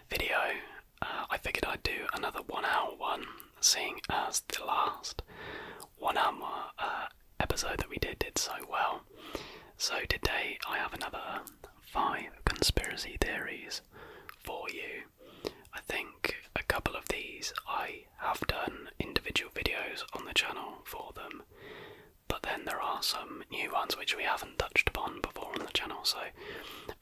video, I figured I'd do another 1 hour one, seeing as the last 1 hour episode that we did so well. So today I have another 5 conspiracy theories for you. I think a couple of these I have done individual videos on the channel for them, but then there are some new ones which we haven't touched upon before on the channel, so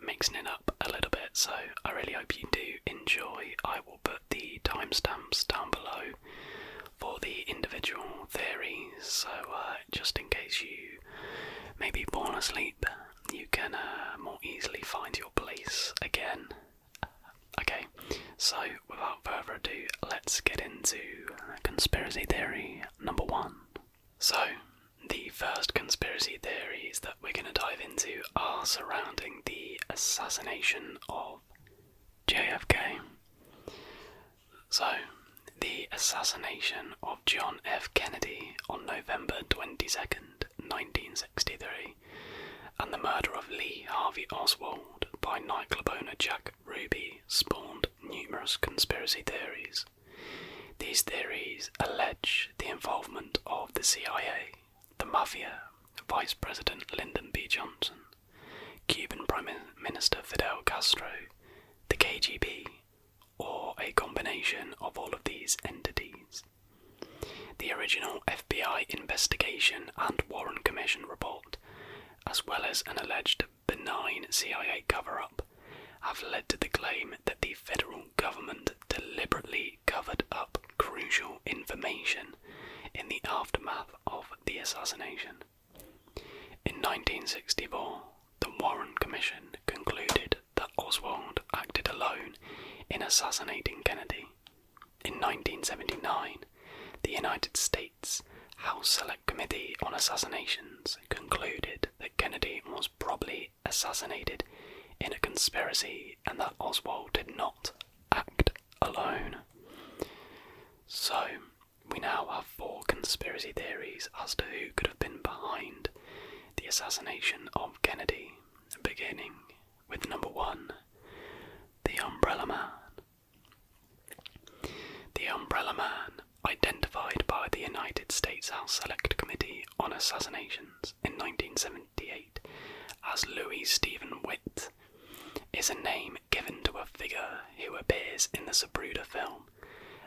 mixing it up a little bit. So I really hope you do enjoy. I will put the timestamps down below for the individual theories, so just in case you may be fallen asleep, you can more easily find your place again. Okay, so without further ado, let's get into conspiracy theory number 1. So, the first conspiracy theories that we're going to dive into are surrounding the assassination of JFK. So, the assassination of John F. Kennedy on November 22nd, 1963, and the murder of Lee Harvey Oswald by nightclub owner Jack Ruby spawned numerous conspiracy theories. These theories allege the involvement of the CIA, the Mafia, Vice President Lyndon B. Johnson, Cuban Prime Minister Fidel Castro, the KGB, or a combination of all of these entities. The original FBI investigation and Warren Commission report, as well as an alleged benign CIA cover-up, have led to the claim that the federal government deliberately covered up crucial information in the aftermath of the assassination. In 1964, the Warren Commission concluded that Oswald acted alone in assassinating Kennedy. In 1979, the United States House Select Committee on Assassinations concluded that Kennedy was probably assassinated in a conspiracy and that Oswald did not act alone. So, we now have 4 conspiracy theories as to who could have been behind the assassination of Kennedy, beginning with number 1, the Umbrella Man. The Umbrella Man, identified by the United States House Select Committee on Assassinations in 1978 as Louis Stephen Witt, is a name given to a figure who appears in the Zapruder film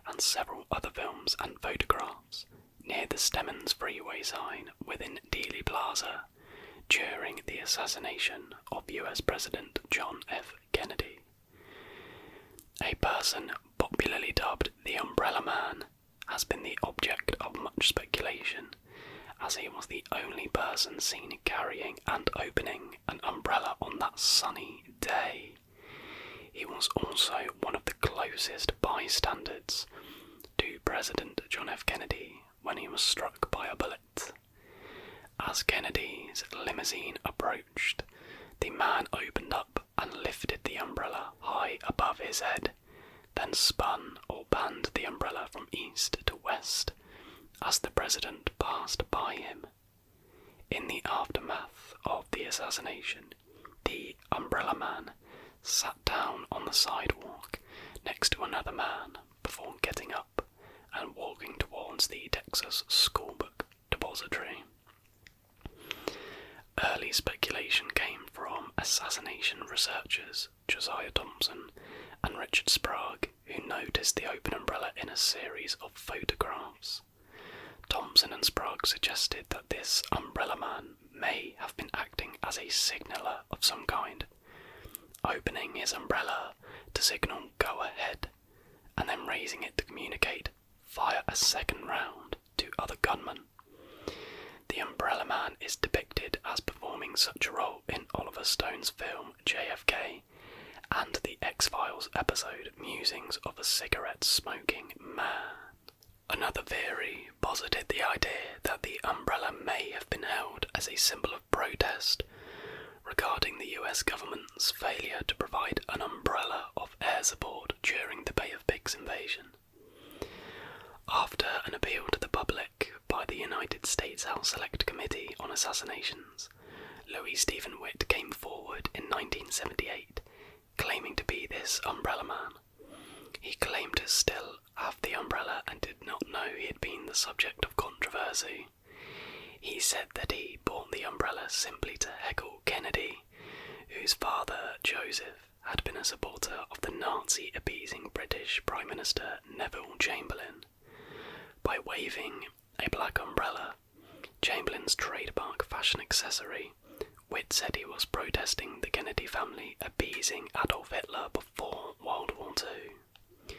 and several other films and photographs near the Stemmons freeway sign within Dealey Plaza during the assassination of US President John F. Kennedy. A person popularly dubbed the Umbrella Man has been the object of much speculation, as he was the only person seen carrying and opening an umbrella on that sunny day. He was also one of the closest bystanders to President John F. Kennedy when he was struck by a bullet. As Kennedy's limousine approached, the man opened up and lifted the umbrella high above his head, then spun or panned the umbrella from east to west as the president passed by him. In the aftermath of the assassination, the Umbrella Man sat down on the sidewalk next to another man before getting up and walking towards the Texas Schoolbook Depository. Early speculation came from assassination researchers Josiah Thompson and Richard Sprague, who noticed the open umbrella in a series of photographs. Thompson and Sprague suggested that this Umbrella Man may have been acting as a signaller of some kind, opening his umbrella to signal "go ahead", and then raising it to communicate "fire a second round" to other gunmen. The Umbrella Man is depicted as performing such a role in Oliver Stone's film JFK and the X-Files episode Musings of a Cigarette-Smoking Man. Another theory posited the idea that the umbrella may have been held as a symbol of protest regarding the US government's failure to provide an umbrella of air support during the Bay of Pigs invasion. After an appeal to the public by the United States House Select Committee on Assassinations, Louis Stephen Witt came forward in 1978 claiming to be this umbrella man. He claimed to still have the umbrella and did not know he had been the subject of controversy. He said that he bought the umbrella simply to heckle Kennedy, whose father, Joseph, had been a supporter of the Nazi-appeasing British Prime Minister Neville Chamberlain. By waving a black umbrella, Chamberlain's trademark fashion accessory, Witt said he was protesting the Kennedy family appeasing Adolf Hitler before World War II.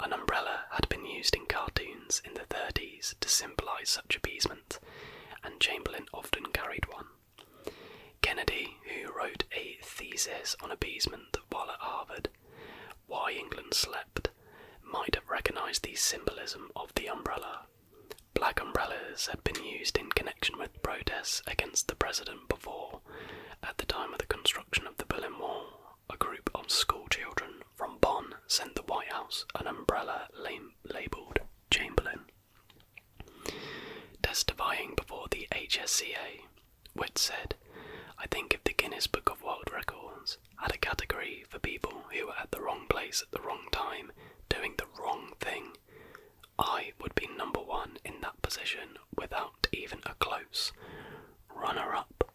An umbrella had been used in cartoons in the 30s to symbolise such appeasement, and Chamberlain often carried one. Kennedy, who wrote a thesis on appeasement while at Harvard, Why England Slept, might have recognised the symbolism of the umbrella. Black umbrellas had been used in connection with protests against the president before. At the time of the construction of the Berlin Wall, a group of school children from Bonn sent the White House an umbrella labelled Chamberlain. Testifying before the HSCA, Witt said, "I think if the Guinness Book of World Records had a category for people who were at the wrong place at the wrong time, doing the wrong thing, I would be number one in that position without even a close runner-up."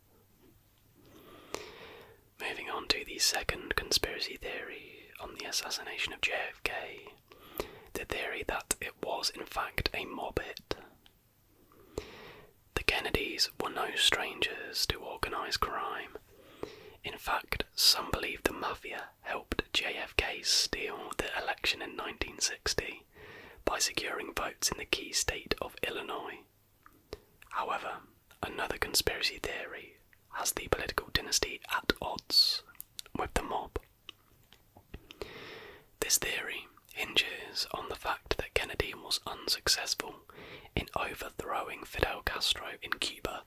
Moving on to the second conspiracy theory on the assassination of JFK, the theory that it was in fact a mob hit. The Kennedys were no strangers to organised crime. In fact, some believe the mafia helped JFK steal the election in 1960 by securing votes in the key state of Illinois. However, another conspiracy theory has the political dynasty at odds with the mob. This theory hinges on the fact that Kennedy was unsuccessful in overthrowing Fidel Castro in Cuba,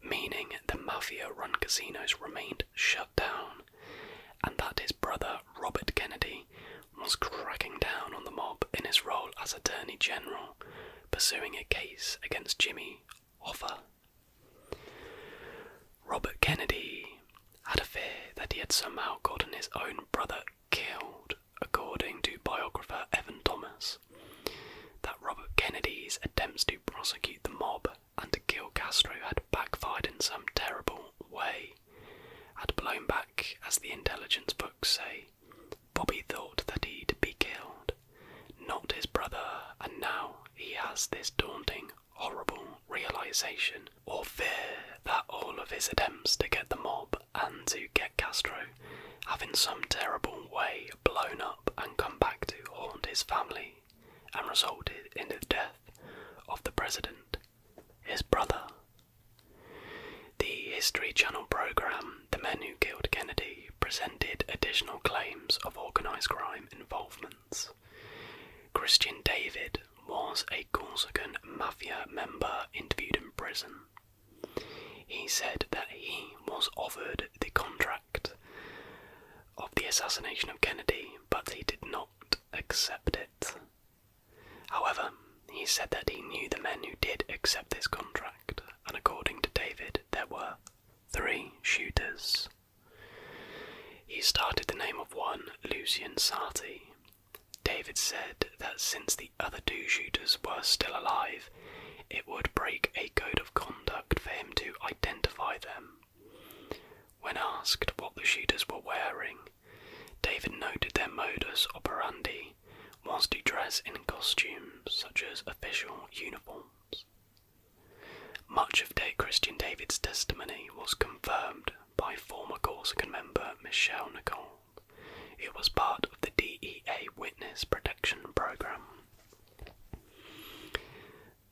meaning the mafia-run casinos remained shut down, and that his brother Robert Kennedy was cracking down on the mob in his role as Attorney General, pursuing a case against Jimmy Hoffa. Robert Kennedy had a fear that he had somehow gotten his own brother killed, according to biographer Evan Thomas. That Robert Kennedy's attempts to prosecute the mob and to kill Castro had backfired in some terrible way, had blown back, as the intelligence books say. Bobby thought that he'd be killed, not his brother, and now he has this daunting, horrible realisation or fear that all of his attempts to get the mob and to get Castro have in some terrible way blown up and come back to haunt his family and resulted in the death of the president, his brother. The History Channel programme The Men Who Killed Kennedy presented additional claims of organised crime involvements. Christian David was a Corsican mafia member interviewed in prison. He said that he was offered the contract of the assassination of Kennedy, but he did not accept it. However, he said that he knew the men who did accept this contract, and according to David, there were 3 shooters. He started the name of one, Lucien Sarti. David said that since the other 2 shooters were still alive, it would break a code of conduct for him to identify them. When asked what the shooters were wearing, David noted their modus operandi was to dress in costumes such as official uniforms. Much of Christian David's testimony was confirmed by former Corsican member Michelle Nicole, who was part of the DEA Witness Protection Program.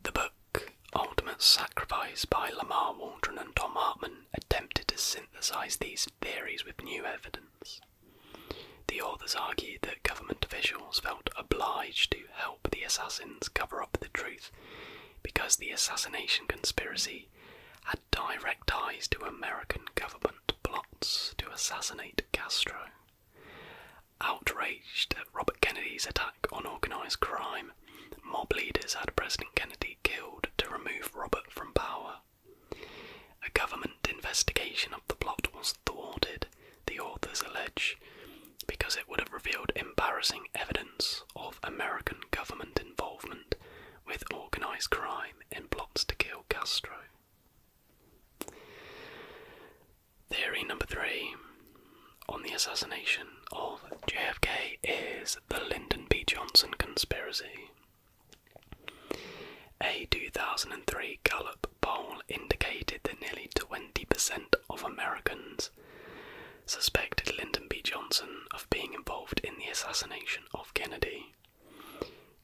The book Ultimate Sacrifice by Lamar Waldron and Tom Hartman attempted to synthesize these theories with new evidence. The authors argued that government officials felt obliged to help the assassins cover up the truth because the assassination conspiracy had direct ties to American government plots to assassinate Castro. Outraged at Robert Kennedy's attack on organised crime, mob leaders had President Kennedy killed to remove Robert from power. A government investigation of the plot was thwarted, the authors allege, embarrassing evidence of American government involvement with organised crime in plots to kill Castro. Theory number 3 on the assassination of JFK is the Lyndon B. Johnson conspiracy. A 2003 Gallup poll indicated that nearly 20% of Americans suspected Lyndon B. Johnson of being involved in the assassination of Kennedy.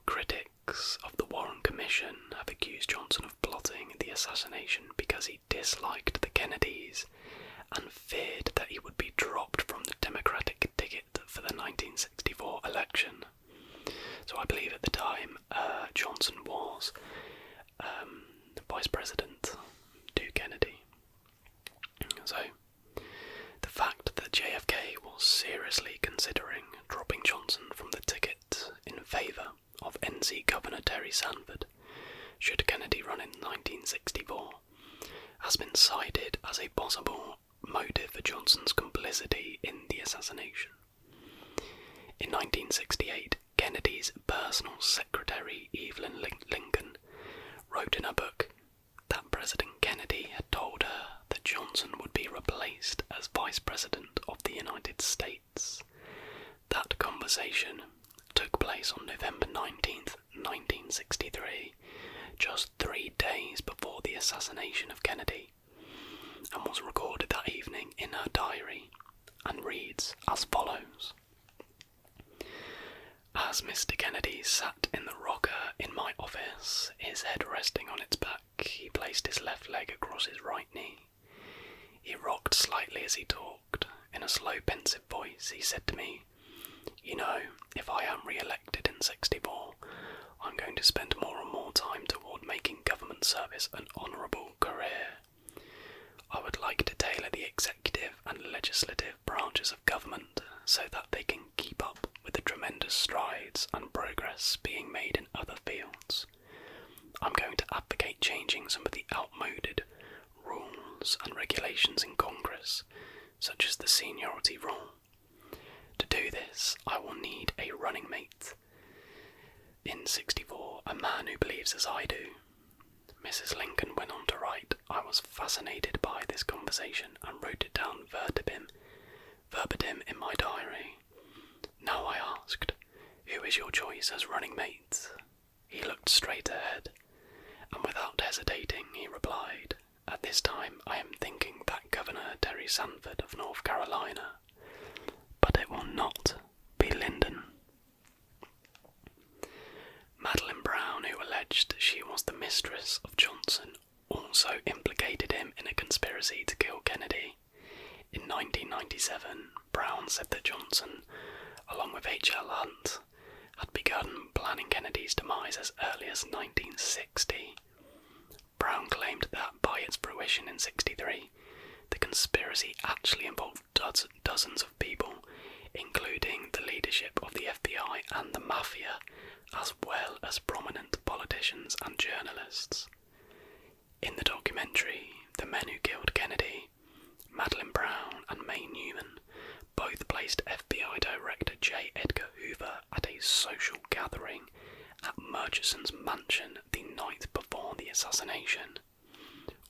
Critics of the Warren Commission have accused Johnson of plotting the assassination because he disliked the Kennedys and feared that he would be dropped from the Democratic ticket for the 1964 election. So I believe at the time Johnson was Vice President to Kennedy. So the fact that JFK was seriously considering dropping Johnson from the ticket in favour of NC Governor Terry Sanford should Kennedy run in 1964 has been cited as a possible motive for Johnson's complicity in the assassination. In 1968, Kennedy's personal secretary, Evelyn Lincoln, wrote in a book that President Kennedy had told her that Johnson would be replaced as Vice President of the United States. That conversation took place on November 19th, 1963, just 3 days before the assassination of Kennedy, and was recorded that evening in her diary, and reads as follows. As Mr. Kennedy sat in the rocker in my office, his head resting on its back, he placed his left leg across his right knee. He rocked slightly as he talked. In a slow, pensive voice, he said to me, "You know, if I am re-elected in 64, I'm going to spend more and more time toward making government service an honourable career. I would like to tailor the executive and legislative branches of government so that they can keep up with the tremendous strides and progress being made in other fields. I'm going to advocate changing some of the outmoded rules and regulations in Congress, such as the seniority rule. To do this, I will need a running mate. In 64, a man who believes as I do." Mrs. Lincoln went on to write, "I was fascinated by this conversation and wrote it down verbatim in my diary. Now I asked, 'Who is your choice as running mate?' He looked straight ahead, and without hesitating he replied, 'At this time I am thinking that Governor Terry Sanford of North Carolina, but it will not be Lyndon.'" Madeline Brown, who alleged she was the mistress of Johnson, also implicated him in a conspiracy to kill Kennedy. In 1997, Brown said that Johnson, along with H.L. Hunt, had begun planning Kennedy's demise as early as 1960. Brown claimed that by its fruition in 63, the conspiracy actually involved dozens of people, including the leadership of the FBI and the Mafia, as well as prominent politicians and journalists. In the documentary, The Men Who Killed Kennedy, Madeline Brown and Mae Newman both placed FBI Director J. Edgar Hoover at a social gathering at Murchison's mansion the night before the assassination.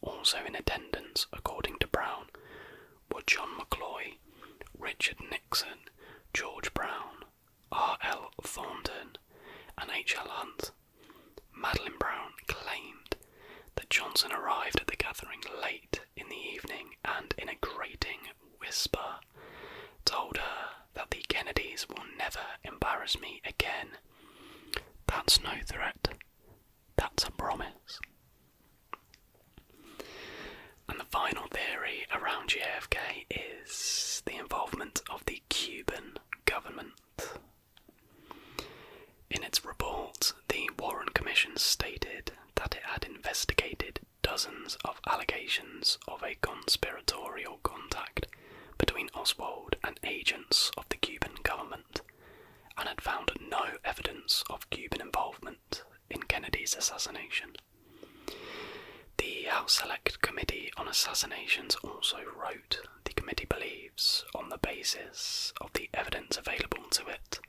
Also in attendance, according to Brown, were John McCloy, Richard Nixon, George Brown, R.L. Thornton, and H.L. Hunt. Madeline Brown claimed that Johnson arrived at the gathering late in the evening and, in a grating whisper, told her that the Kennedys will never embarrass me again. That's no threat. That's a promise. And the final theory around JFK is the involvement of the Cuban government. In its report, the Warren Commission stated that it had investigated dozens of allegations of a conspiratorial contact between Oswald and agents of the Cuban government, and had found no evidence of Cuban involvement in Kennedy's assassination. The House Select Committee on Assassinations also wrote the committee believes, on the basis of the evidence available to it,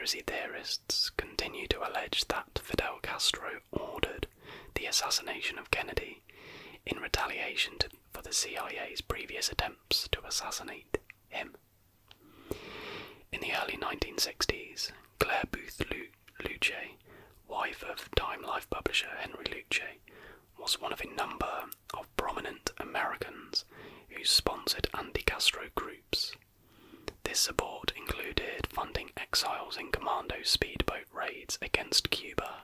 conspiracy theorists continue to allege that Fidel Castro ordered the assassination of Kennedy in retaliation for the CIA's previous attempts to assassinate him. In the early 1960s, Claire Booth Luce, wife of Time Life publisher Henry Luce, was one of a number of prominent Americans who sponsored anti-Castro groups. This support included funding exiles in commando speedboat raids against Cuba.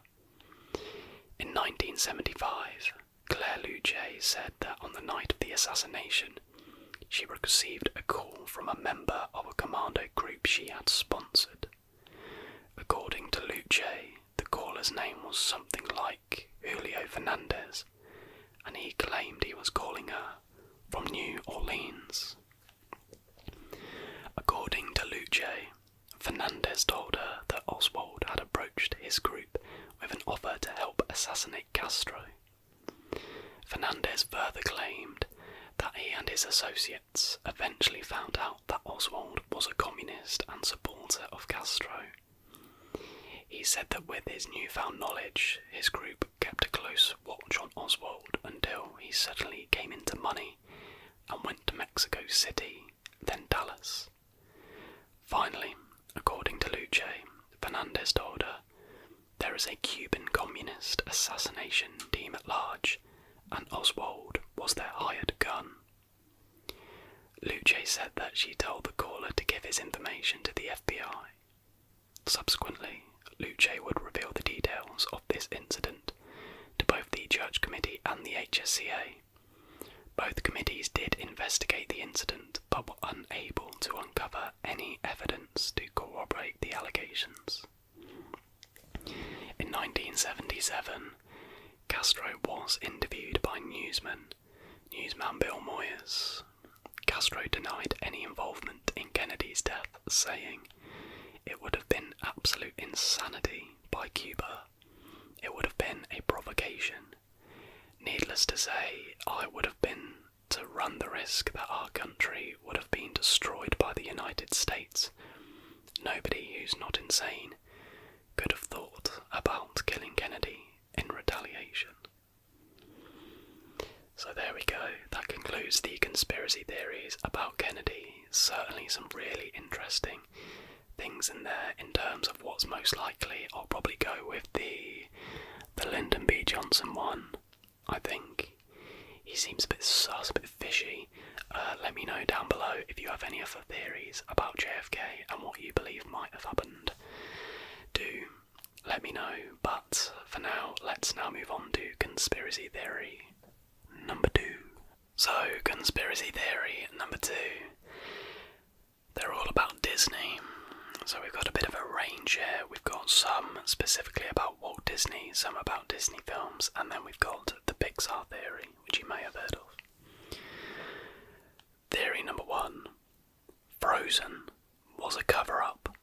In 1975, Claire Luce said that on the night of the assassination, she received a call from a member of a commando group she had sponsored. According to Luce, the caller's name was something like Julio Fernandez, and he claimed he was calling her from New Orleans. According to Luce, Fernandez told her that Oswald had approached his group with an offer to help assassinate Castro. Fernandez further claimed that he and his associates eventually found out that Oswald was a communist and supporter of Castro. He said that with his newfound knowledge, his group kept a close watch on Oswald until he suddenly came into money and went to Mexico City, then Dallas. Finally, according to Luce, Fernandez told her, "There is a Cuban communist assassination team at large, and Oswald was their hired gun." Luce said that she told the caller to give his information to the FBI. Subsequently, Luce would reveal the details of this incident to both the Church Committee and the HSCA. Both committees did investigate the incident but were unable to uncover any evidence to corroborate the allegations. In 1977, Castro was interviewed by newsman Bill Moyers. Castro denied any involvement in Kennedy's death, saying, "It would have been absolute insanity by Cuba. It would have been a provocation. Needless to say, I would have been to run the risk that our country would have been destroyed by the United States. Nobody who's not insane could have thought about killing Kennedy in retaliation." So there we go, that concludes the conspiracy theories about Kennedy. Certainly some really interesting things in there in terms of what's most likely. I'll probably go with the Lyndon B. Johnson one. I think he seems a bit sus, a bit fishy. Let me know down below if you have any other theories about JFK and what you believe might have happened. Do let me know, but for now, let's now move on to conspiracy theory number 2. So, conspiracy theory number 2. They're all about Disney. So we've got a bit of a range here. We've got some specifically about Walt Disney, some about Disney films, and then we've got the Pixar theory, which you may have heard of. Theory number 1. Frozen was a cover-up.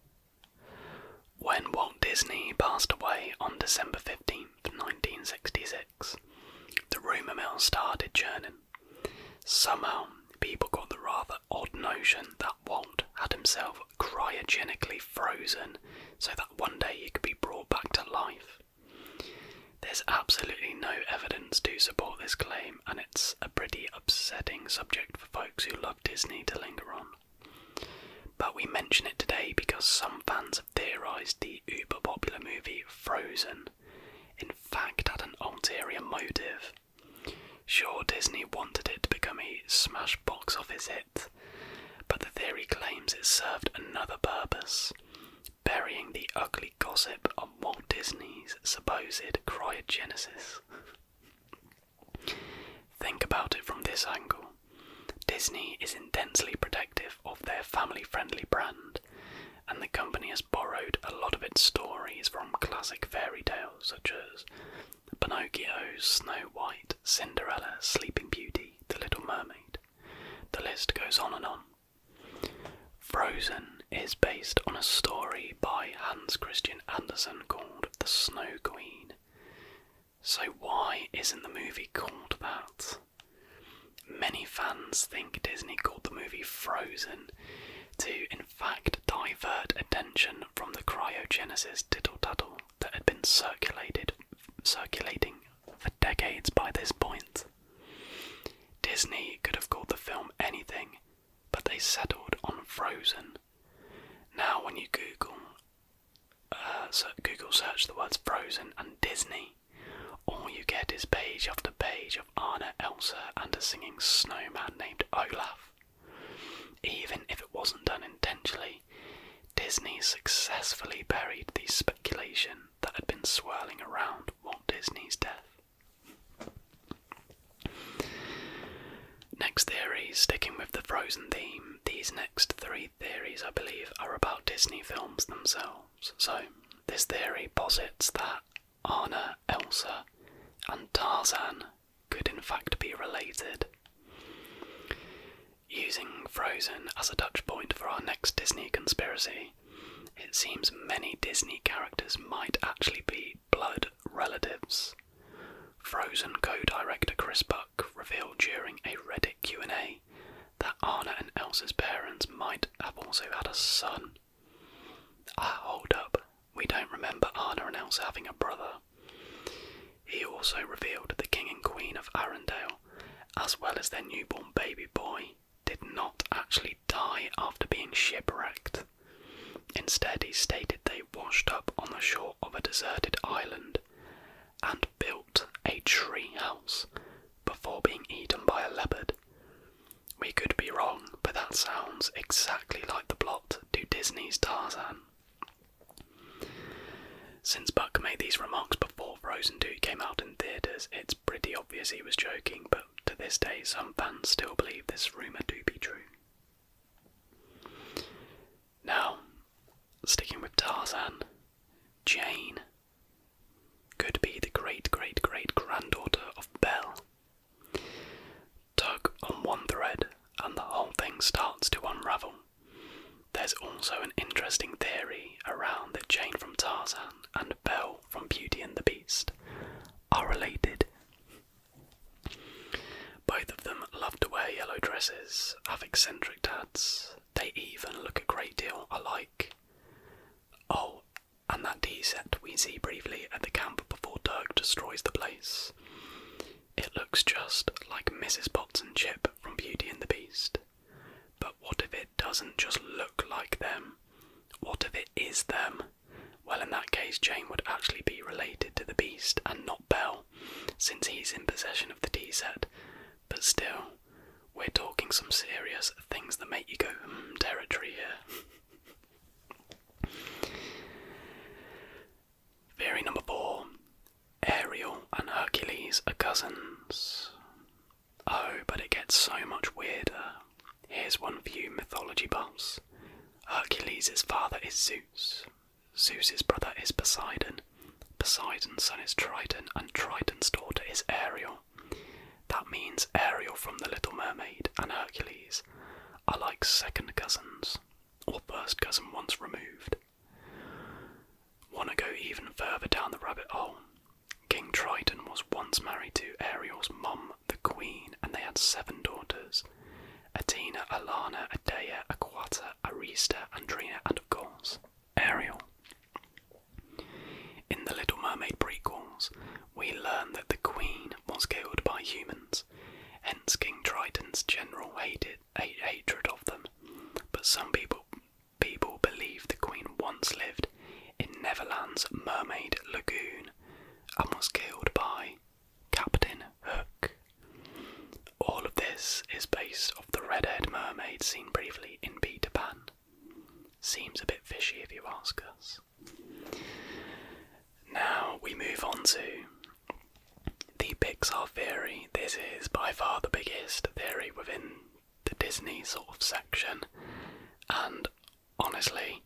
When Walt Disney passed away on December 15th, 1966, the rumour mill started churning. Somehow, people got the rather odd notion that Walt had himself cryogenically frozen so that one day he could be brought back to life. There's absolutely no evidence to support this claim, and it's a pretty upsetting subject for folks who love Disney to linger on. But we mention it today because some fans have theorised the uber popular movie Frozen in fact had an ulterior motive. Sure, Disney wanted it to become a smash box office hit, but the theory claims it served another purpose, burying the ugly gossip of Walt Disney's supposed cryogenesis. Think about it from this angle. Disney is intensely protective of their family-friendly brand, and the company has borrowed a lot of its stories from classic fairy tales such as Pinocchio, Snow White, Cinderella, Sleeping Beauty, The Little Mermaid. The list goes on and on. Frozen is based on a story by Hans Christian Andersen called The Snow Queen. So why isn't the movie called that? Many fans think Disney called the movie Frozen to in fact divert attention from the cryogenesis tittle-tattle that had been circulating for decades by this point. Disney could have called the film anything, but they settled on Frozen. Now when you Google search the words Frozen and Disney, all you get is page after page of Anna, Elsa and a singing snowman named Olaf. Even if it wasn't done intentionally, Disney successfully buried the speculation that had been swirling around Walt Disney's death. Next theory, sticking with the Frozen theme, these next 3 theories I believe are about Disney films themselves. So, this theory posits that Anna, Elsa and Tarzan could in fact be related. Using Frozen as a touch point for our next Disney conspiracy, it seems many Disney characters might actually be blood relatives. Frozen co-director Chris Buck revealed during a Reddit Q&A that Anna and Elsa's parents might have also had a son. Hold up, we don't remember Anna and Elsa having a brother. He also revealed the King and Queen of Arendelle, as well as their newborn baby boy, did not actually die after being shipwrecked. Instead, he stated they washed up on the shore of a deserted island and built a tree house before being eaten by a leopard. We could be wrong, but that sounds exactly like the plot to Disney's Tarzan. Since Buck made these remarks before Frozen 2 came out in theatres, it's pretty obvious he was joking, but to this day some fans still believe this rumour to be true. Now, sticking with Tarzan, Jane could be the great-great-great-granddaughter of Belle. Tug on one thread and the whole thing starts to unravel. There's also an interesting theory around that Jane from Tarzan and Belle from Beauty and the Beast are related. Both of them love to wear yellow dresses, have eccentric dads, they even look a great deal alike. Oh, and that tea set we see briefly at the camp before Dirk destroys the place. It looks just like Mrs. Potts and Chip from Beauty and the Beast. But what if it doesn't just look like them? What if it is them? Well, in that case, Jane would actually be related to the Beast and not Belle, since he's in possession of the tea set. But still, we're talking some serious things that make you go, territory here. Theory number 4. Ariel and Hercules are cousins. Oh, but it gets so much weirder. Here's one for you mythology buffs. Hercules' father is Zeus. Zeus's brother is Poseidon. Poseidon's son is Triton, and Triton's daughter is Ariel. That means Ariel from The Little Mermaid and Hercules are like second cousins, or first cousin once removed. Wanna go even further down the rabbit hole? King Triton was once married to Ariel's mum, the Queen, and they had 7 daughters. Athena, Alana, Adeia, Aquata, Arista, Andrina, and of course, Ariel. In the Little Mermaid prequels, we learn that the Queen was killed by humans, hence King Triton's general hatred of them. But some people believe the Queen once lived in Neverland's Mermaid Lagoon and was killed by Captain Hook. All of this is based off the red-haired mermaid seen briefly in Peter Pan. Seems a bit fishy if you ask us. Now we move on to the Pixar theory. This is by far the biggest theory within the Disney sort of section, and honestly,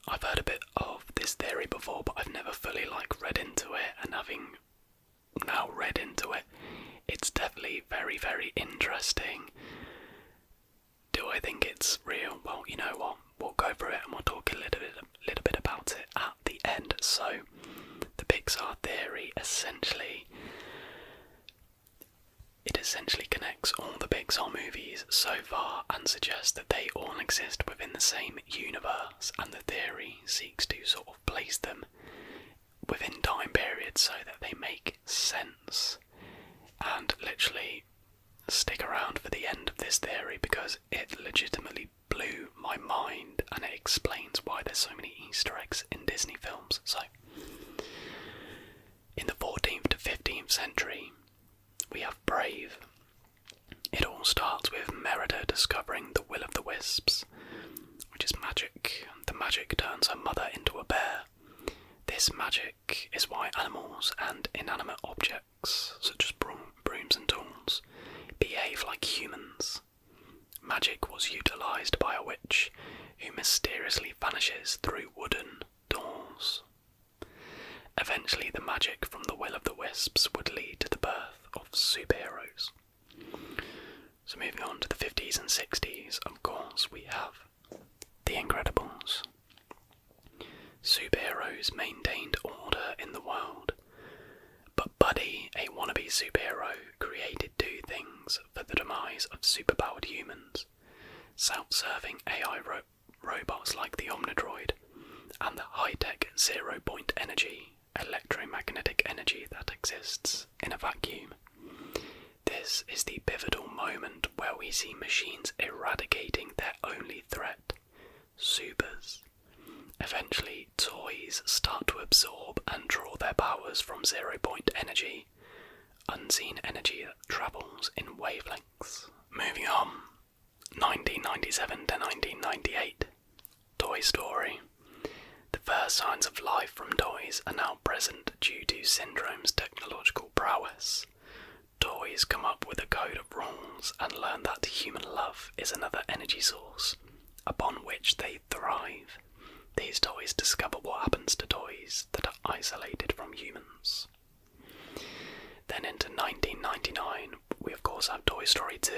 I've heard a bit of this theory before, but I've never fully read into it, and having now read into it, it's definitely very, very interesting. Do I think it's real? Well, you know what, we'll go through it and we'll talk a little bit about it at the end. So, the Pixar theory essentially, it is essentially connects all the Pixar movies so far and suggests that they all exist within the same universe, and the theory seeks to sort of place them within time periods so that they make sense. And literally stick around for the end of this theory because it legitimately blew my mind, and it explains why there's so many Easter eggs in Disney films. So, in the 14th to 15th century, we have Brave. It all starts with Merida discovering the Will of the Wisps, which is magic. The magic turns her mother into a bear. This magic is why animals and inanimate objects, such as brooms and tools, behave like humans. Magic was utilised by a witch who mysteriously vanishes through wooden doors. Eventually, the magic from the Will of the Wisps would lead to the birth of superheroes. So moving on to the 50s and 60s, of course, we have The Incredibles. Superheroes maintained order in the world, but Buddy, a wannabe superhero, created two things for the demise of superpowered humans: self-serving AI robots like the Omnidroid, and the high-tech zero-point energy, electromagnetic energy that exists in a vacuum. This is the pivotal moment where we see machines eradicating their only threat, supers. Eventually, toys start to absorb and draw their powers from zero-point energy, unseen energy that travels in wavelengths. Moving on, 1997 to 1998, Toy Story. The first signs of life from toys are now present due to Syndrome's technological prowess. Toys come up with a code of rules and learn that human love is another energy source, upon which they thrive. These toys discover what happens to toys that are isolated from humans. Then into 1999, we of course have Toy Story 2.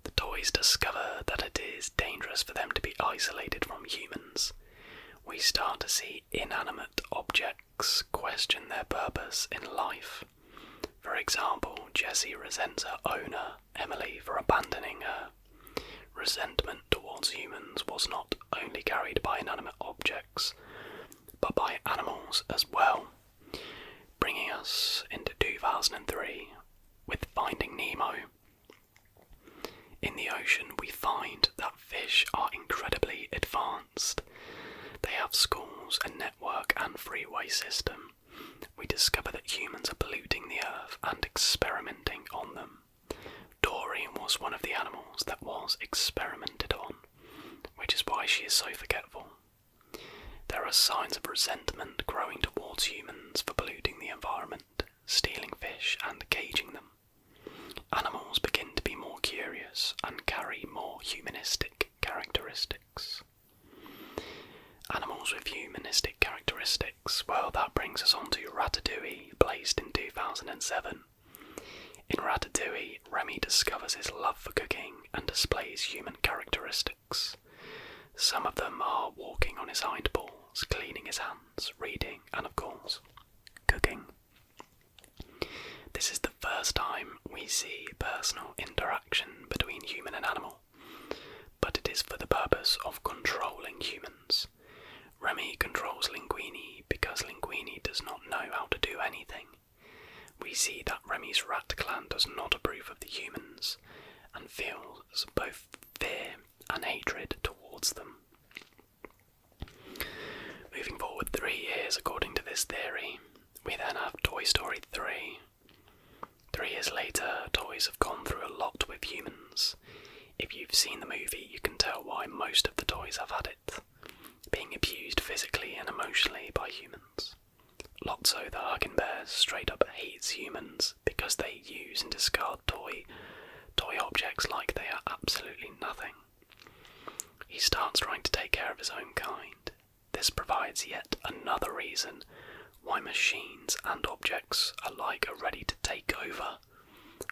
The toys discover that it is dangerous for them to be isolated from humans. We start to see inanimate objects question their purpose in life. For example, Jessie resents her owner, Emily, for abandoning her. Resentment towards humans was not only carried by inanimate objects, but by animals as well, bringing us into 2003 with Finding Nemo. In the ocean, we find that fish are incredibly advanced. They have schools, a network and freeway system. We discover that humans are polluting the earth and experimenting on them. Dory was one of the animals that was experimented on, which is why she is so forgetful. There are signs of resentment growing towards humans for polluting the environment, stealing fish and caging them. Animals begin to be more curious and carry more humanistic characteristics. Animals with humanistic characteristics, well, that brings us on to Ratatouille, placed in 2007. In Ratatouille, Remy discovers his love for cooking and displays human characteristics. Some of them are walking on his hind paws, cleaning his hands, reading, and of course, cooking. This is the first time we see personal interaction between human and animal, but it is for the purpose of controlling humans. Remy controls Linguini because Linguini does not know how to do anything. We see that Remy's rat clan does not approve of the humans and feels both fear and hatred towards them. Moving forward 3 years according to this theory, we then have Toy Story 3. 3 years later, toys have gone through a lot with humans. If you've seen the movie, you can tell why most of the toys have had it, being abused physically and emotionally by humans. Lotso the Hugging Bear straight up hates humans because they use and discard toy objects like they are absolutely nothing. He starts trying to take care of his own kind. This provides yet another reason why machines and objects alike are ready to take over.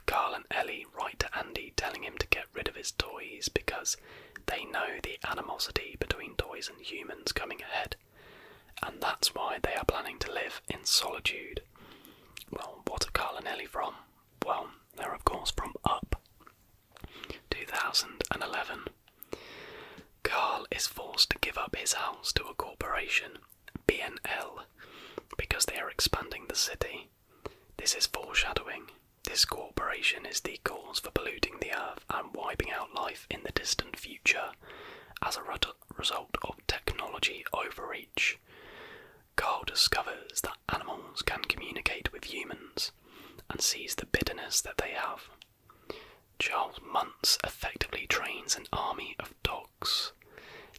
Carl and Ellie write to Andy telling him to get rid of his toys because they know the animosity between toys and humans coming ahead, and that's why they are planning to live in solitude. Well, what are Carl and Ellie from? Well, they're of course is housed to a corporation, BNL, because they are expanding the city. This is foreshadowing. This corporation is the cause for polluting the earth and wiping out life in the distant future as a result of technology overreach. Carl discovers that animals can communicate with humans and sees the bitterness that they have. Charles Muntz effectively trains an army of dogs.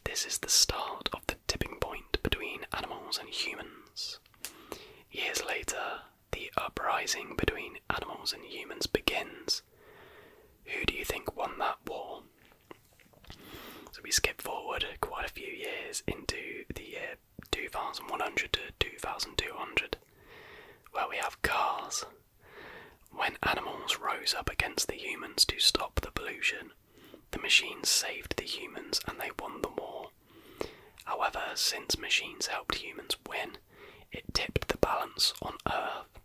This is the start of the tipping point between animals and humans. Years later, the uprising between animals and humans begins. Who do you think won that war? So we skip forward quite a few years into the year 2100 to 2200, where we have cars. When animals rose up against the humans to stop the pollution, the machines saved the humans and they won the war. However, since machines helped humans win, it tipped the balance on Earth.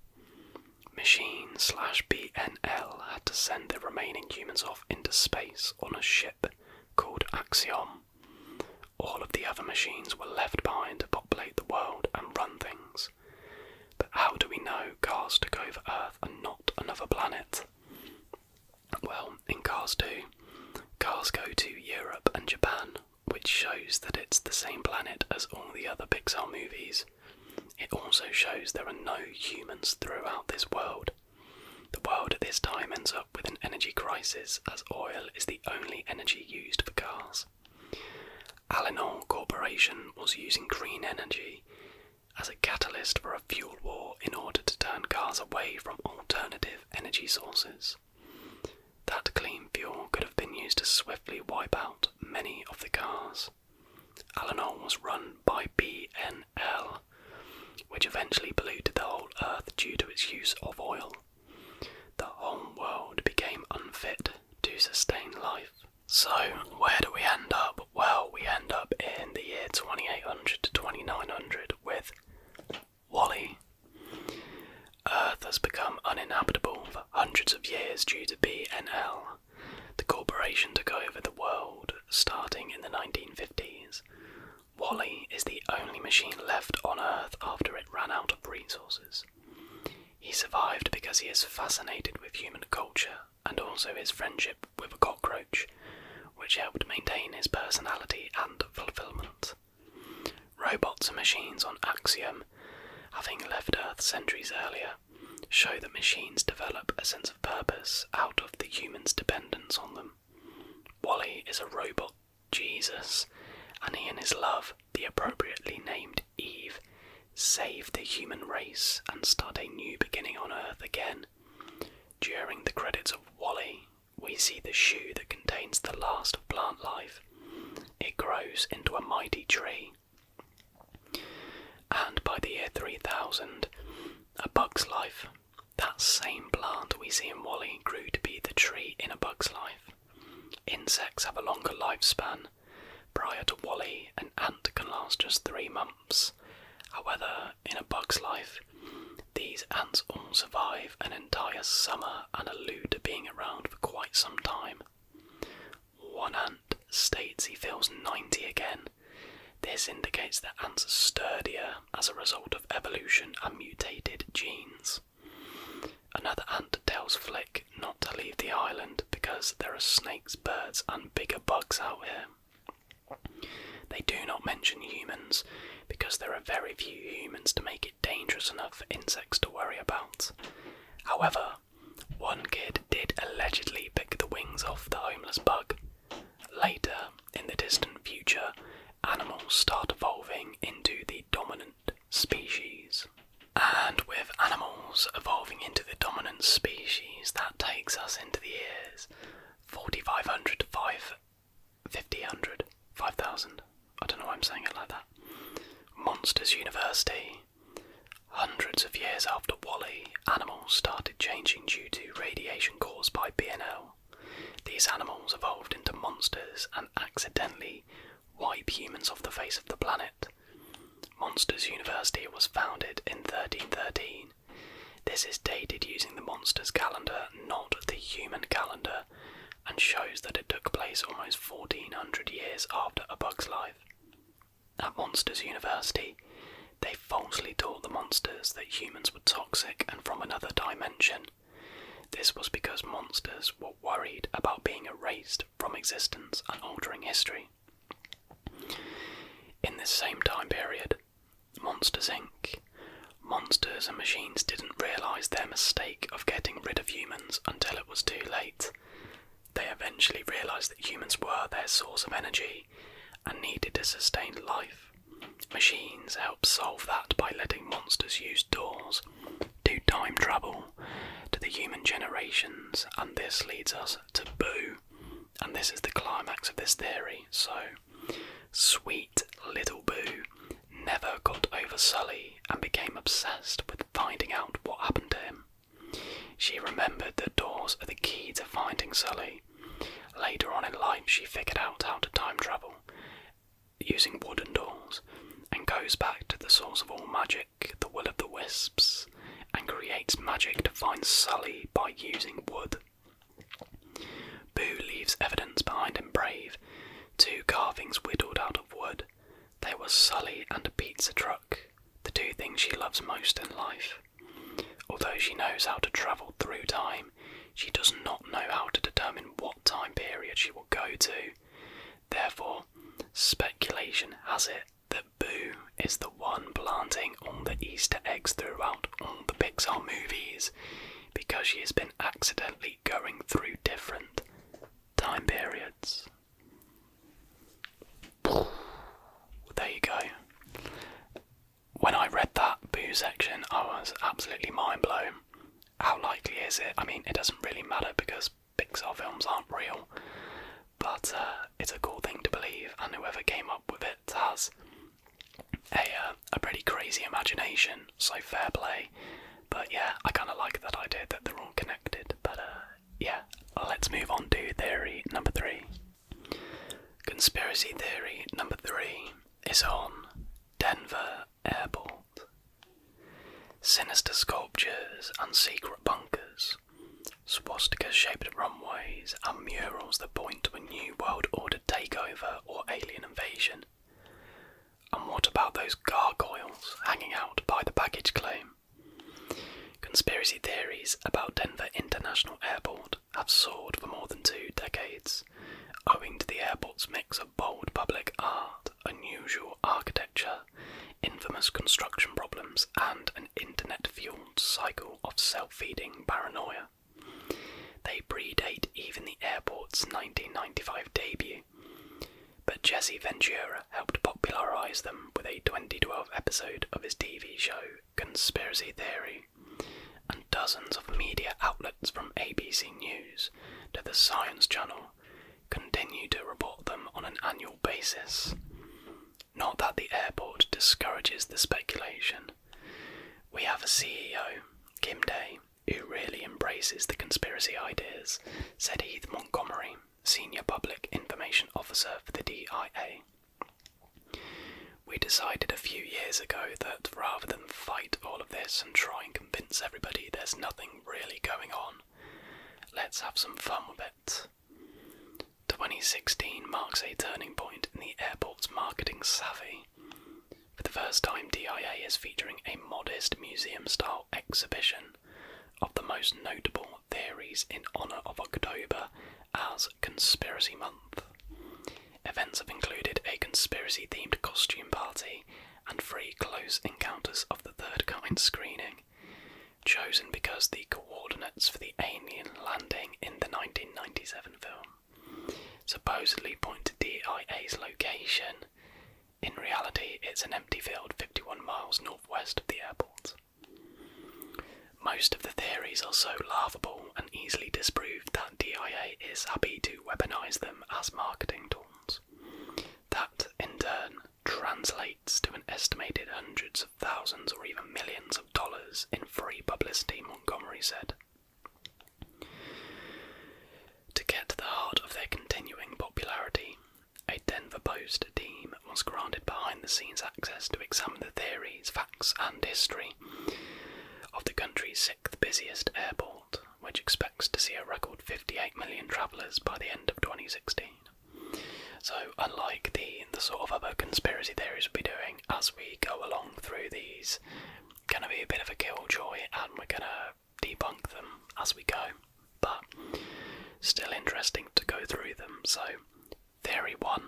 Machine/BNL had to send the remaining humans off into space on a ship called Axiom. All of the other machines were left behind to populate the world and run things. But how do we know cars took over Earth and not another planet? Well, in Cars 2, cars go to Europe and Japan, which shows that it's the same planet as all the other Pixar movies. It also shows there are no humans throughout this world. The world at this time ends up with an energy crisis, as oil is the only energy used for cars. Alinol Corporation was using green energy as a catalyst for a fuel war in order to turn cars away from alternative energy sources. That clean fuel could have been used to swiftly wipe out many of the cars. Alinol was run by BNL, which eventually polluted the whole Earth due to its use of oil. The whole world became unfit to sustain life. So, where do we end up? Well, we end up in the year 2800 to 2900 with WALL-E. Earth has become uninhabitable for hundreds of years due to BNL. The corporation took over the world starting in the 1950s. WALL-E is the only machine left on Earth after it ran out of resources. He survived because he is fascinated with human culture and also his friendship with a cockroach, which helped maintain his personality and fulfillment. Robots and machines on Axiom, having left Earth centuries earlier, show that machines develop a sense of purpose out of the human's dependence on them. WALL-E is a robot Jesus, and he and his love, the appropriately named Eve, save the human race and start a new beginning on Earth again. During the credits of WALL-E, we see the shoe that contains the last of plant life. It grows into a mighty tree. And by the year 3000, A Bug's Life, that same plant we see in WALL-E grew to be the tree in A Bug's Life. Insects have a longer lifespan. Prior to WALL-E, an ant can last just 3 months. However, in A Bug's Life, these ants all survive an entire summer and allude to being around for quite some time. One ant states he feels 90 again. This indicates that ants are sturdier as a result of evolution and mutated genes. Another ant tells Flick not to leave the island because there are snakes, birds and bigger bugs out here. They do not mention humans because there are very few humans to make it dangerous enough for insects to worry about. However, one kid did allegedly pick the wings off the homeless bug. Later, in the distant future, animals start evolving into the dominant species. And with animals evolving into the dominant species, that takes us into the years 4500 to 5000. I don't know why I'm saying it like that. Monsters University. Hundreds of years after WALL-E, animals started changing due to radiation caused by BNL. These animals evolved into monsters and accidentally wipe humans off the face of the planet. Monsters University was founded in 1313. This is dated using the Monsters calendar, not the human calendar, and shows that it took place almost 1400 years after A Bug's Life. At Monsters University, they falsely taught the monsters that humans were toxic and from another dimension. This was because monsters were worried about being erased from existence and altering history. In this same time period, Monsters Inc. Monsters and machines didn't realise their mistake of getting rid of humans until it was too late. They eventually realised that humans were their source of energy and needed to sustain life. Machines help solve that by letting monsters use doors to time travel to the human generations, and this leads us to Boo, and this is the climax of this theory. So, sweet little Boo never got over Sully and became obsessed with finding out what happened to him. She remembered that doors are the key to finding Sully. Later on in life, she figured out how to time travel using wooden doors, and goes back to the source of all magic, the will of the wisps, and creates magic to find Sully by using wood. Boo leaves evidence behind in Brave, 2 carvings whittled out of wood. They were Sully and a pizza truck, the 2 things she loves most in life. Although she knows how to travel through time, she does not know how to determine what time period she will go to. Therefore, speculation has it that Boo is the one planting all the Easter eggs throughout all the Pixar movies, because she has been accidentally going through different time periods. There you go. When I read that Boo section, I was absolutely mind blown. How likely is it? I mean, it doesn't really matter because Pixar films aren't real, but it's a cool thing to believe, and whoever came up with it has a pretty crazy imagination, so fair play. But yeah, I kind of like that idea that they're all connected. But yeah, let's move on to theory number 3. Conspiracy theory number 3 is on Denver Airport. Sinister sculptures and secret bunkers, swastika-shaped runways and murals that point to a new world order takeover or alien invasion. And what about those gargoyles hanging out by the baggage claim? Conspiracy theories about Denver International Airport have soared for more than 2 decades, owing to the airport's mix of bold public art, unusual architecture, infamous construction problems, and an internet-fueled cycle of self-feeding paranoia. They predate even the airport's 1995 debut, but Jesse Ventura helped popularise them with a 2012 episode of his TV show Conspiracy Theory, and dozens of media outlets from ABC News to the Science Channel continue to report them on an annual basis. Not that the airport discourages the speculation. We have a CEO, Kim Day, who really embraces the conspiracy ideas, said Heath Montgomery, Senior Public Information Officer for the DIA. We decided a few years ago that rather than fight all of this and try and convince everybody there's nothing really going on, let's have some fun with it. 2016 marks a turning point in the airport's marketing savvy. For the first time, DIA is featuring a modest museum-style exhibition of the most notable theories in honour of October as Conspiracy Month. Events have included a conspiracy-themed costume party and 3 close encounters of the third kind screening, chosen because the coordinates for the alien landing in the 1997 film supposedly point to DIA's location. In reality, it's an empty field 51 miles northwest of the airport. Most of the theories are so laughable and easily disproved that DIA is happy to weaponize them as marketing tools. That, in turn, translates to an estimated hundreds of thousands or even millions of dollars in free publicity, Montgomery said. To get to the heart of their continuing popularity, a Denver Post team was granted behind-the-scenes access to examine the theories, facts and history of the country's 6th busiest airport, which expects to see a record 58 million travellers by the end of 2016. So unlike the sort of other conspiracy theories we'll be doing as we go along through these, gonna be a bit of a killjoy and we're gonna debunk them as we go, but still interesting to go through them. So theory 1,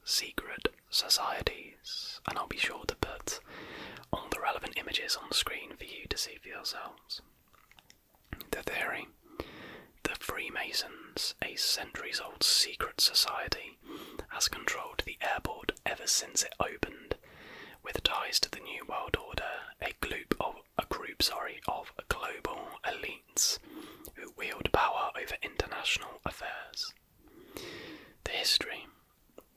secret societies, and I'll be sure to put all the relevant images on the screen for you to see for yourselves. The theory: the Freemasons, a centuries-old secret society, has controlled the airport ever since it opened, with ties to the New World Order, a group of global elites who wield power over international affairs. The history: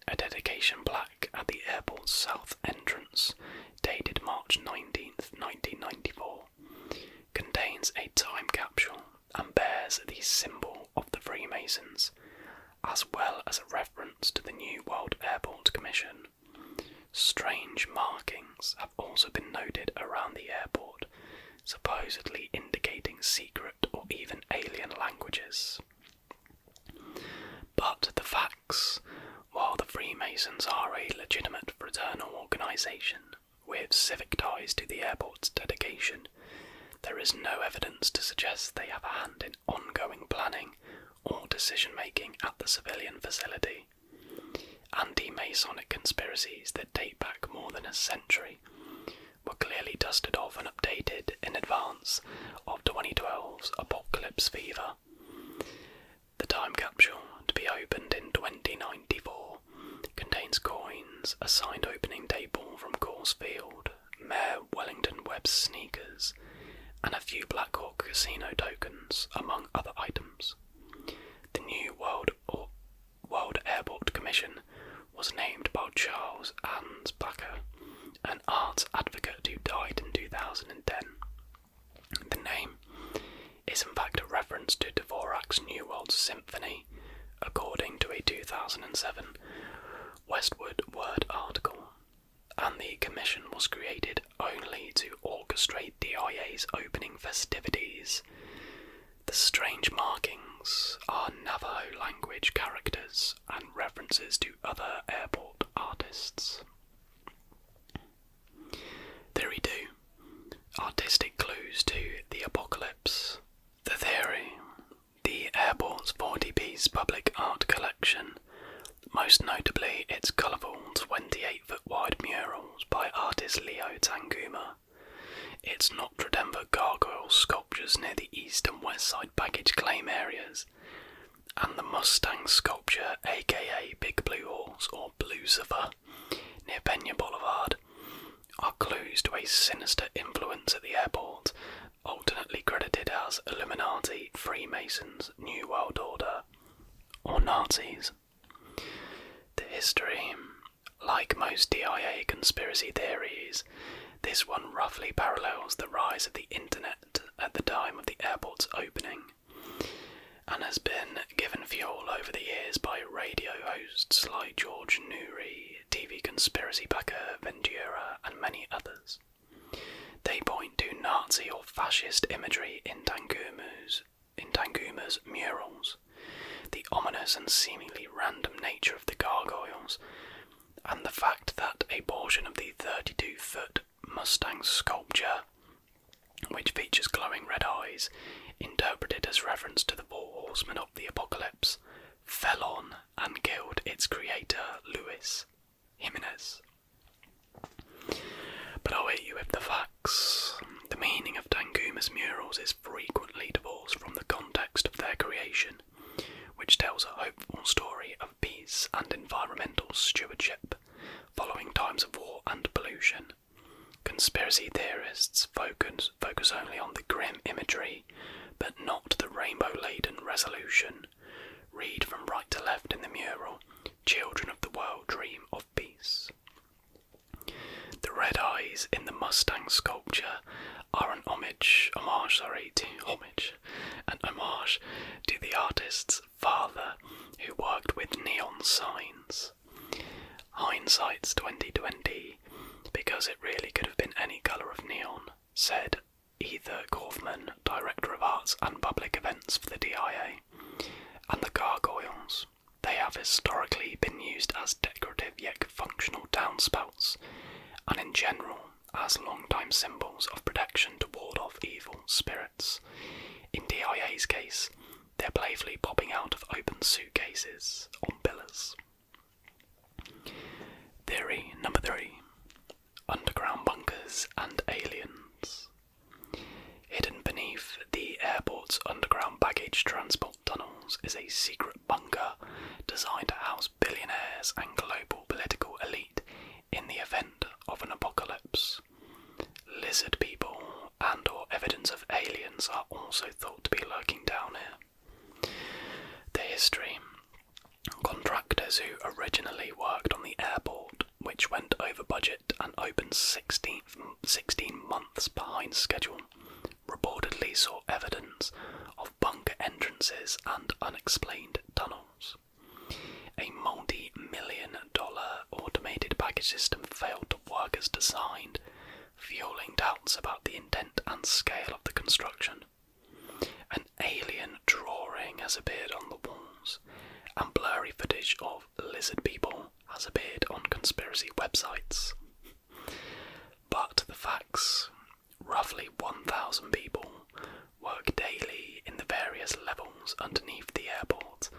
a dedication plaque at the airport's south entrance, dated March 19th, 1994, contains a time capsule and bears the symbol of the Freemasons, as well as a reference to the New World Airport Commission. Strange markings have also been noted around the airport, supposedly indicating secret or even alien languages. But the facts: while the Freemasons are a legitimate fraternal organisation with civic ties to the airport's dedication, there is no evidence to suggest they have a hand in ongoing planning or decision-making at the civilian facility. Anti-Masonic conspiracies that date back more than a century were clearly dusted off and updated in advance of 2012's Apocalypse Fever. The time capsule, to be opened in 2094, contains coins, a signed opening table from Coors Field, Mayor Wellington Webb's sneakers, and a few Black Hawk Casino tokens, among other items. The New World Airport Commission was named by Charles Ansbacher, an arts advocate who died in 2010. The name is in fact a reference to Dvorak's New World Symphony, according to a 2007 Westwood Word article, and the commission was created only to orchestrate DIA's opening festivities. The strange markings are Navajo language characters and references to other airport artists. Theory 2. Artistic clues to the apocalypse. The theory: the airport's 40-piece public art collection, most notably its colourful 28-foot wide murals by artist Leo Tanguma, its Notre Dame gargoyle sculptures near the east and west side baggage claim areas, and the Mustang sculpture aka Big Blue Horse or Blucifer near Pena Boulevard, are clues to a sinister influence at the airport, alternately credited as Illuminati, Freemasons, New World Order, or Nazis. The history: like most DIA conspiracy theories, this one roughly parallels the rise of the internet at the time of the airport's opening, and has been given fuel over the years by radio hosts like George Noory, TV conspiracy backer Ventura, and many others. They point to Nazi or fascist imagery in Tanguma's murals, the ominous and seemingly random nature of the gargoyles, and the fact that a portion of the 32-foot Mustang sculpture, which features glowing red eyes, interpreted as reference to the four horsemen of the apocalypse, fell on and killed its creator, Luis Jimenez. But I'll hit you with the facts. The meaning of Tanguma's murals is frequently divorced from the context of their creation, which tells a hopeful story of peace and environmental stewardship following times of war and pollution. Conspiracy theorists focus only on the grim imagery, but not the rainbow-laden resolution. Read from right to left in the mural: "Children of the world dream of peace." The red eyes in the Mustang sculpture are an homage to the artist's father, who worked with neon signs. Hindsight's 2020, because it really could have been any colour of neon, said Ether Kaufman, Director of Arts and Public Events for the DIA. And the gargoyles: they have historically popping out of open suitcases on pillars. Theory number 3. Underground bunkers and aliens. Hidden beneath the airport's underground baggage transport tunnels is a secret bunker designed to house billionaires and global political elite in the event of an apocalypse. Lizard people and or evidence of aliens are also thought to be lurking down here. The history. Contractors who originally worked on the airport, which went over budget and opened 16 months behind schedule, reportedly saw evidence of bunker entrances and unexplained tunnels. A multi-million-dollar automated baggage system failed to work as designed, fueling doubts about the intent and scale of the construction. An alien drawing has appeared on the walls, and blurry footage of lizard people has appeared on conspiracy websites. But the facts: roughly 1,000 people work daily in the various levels underneath the airport,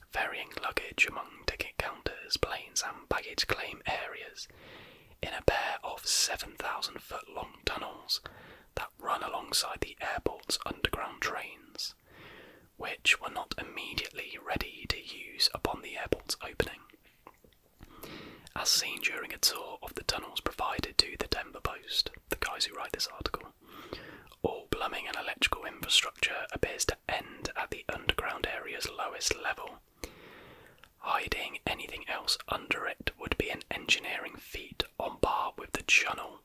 ferrying luggage among ticket counters, planes and baggage claim areas in a pair of 7,000-foot-long tunnels that run alongside the airport's underground trains, which were not immediately ready to use upon the airport's opening. As seen during a tour of the tunnels provided to the Denver Post, the guys who write this article, all plumbing and electrical infrastructure appears to end at the underground area's lowest level. Hiding anything else under it would be an engineering feat on par with the channel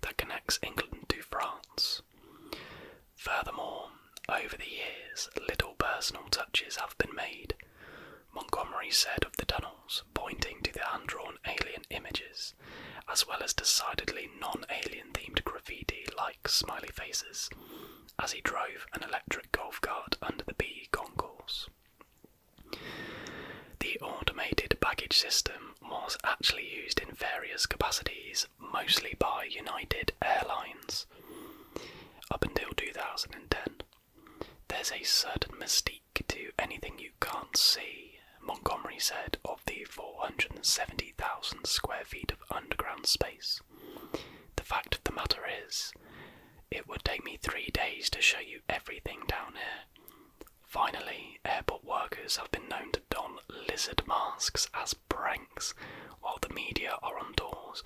that connects England to France. Furthermore, over the years, little personal touches have been made, Montgomery said of the tunnels, pointing to the hand-drawn alien images, as well as decidedly non-alien themed graffiti like smiley faces, as he drove an electric golf cart under the B concourse. The automated baggage system was actually used in various capacities, mostly by United Airlines. Up until 2010, there's a certain mystique to anything you can't see, Montgomery said of the 470,000 square feet of underground space. The fact of the matter is, it would take me 3 days to show you everything down here. Finally, airport workers have been known to don lizard masks as pranks while the media are on tours,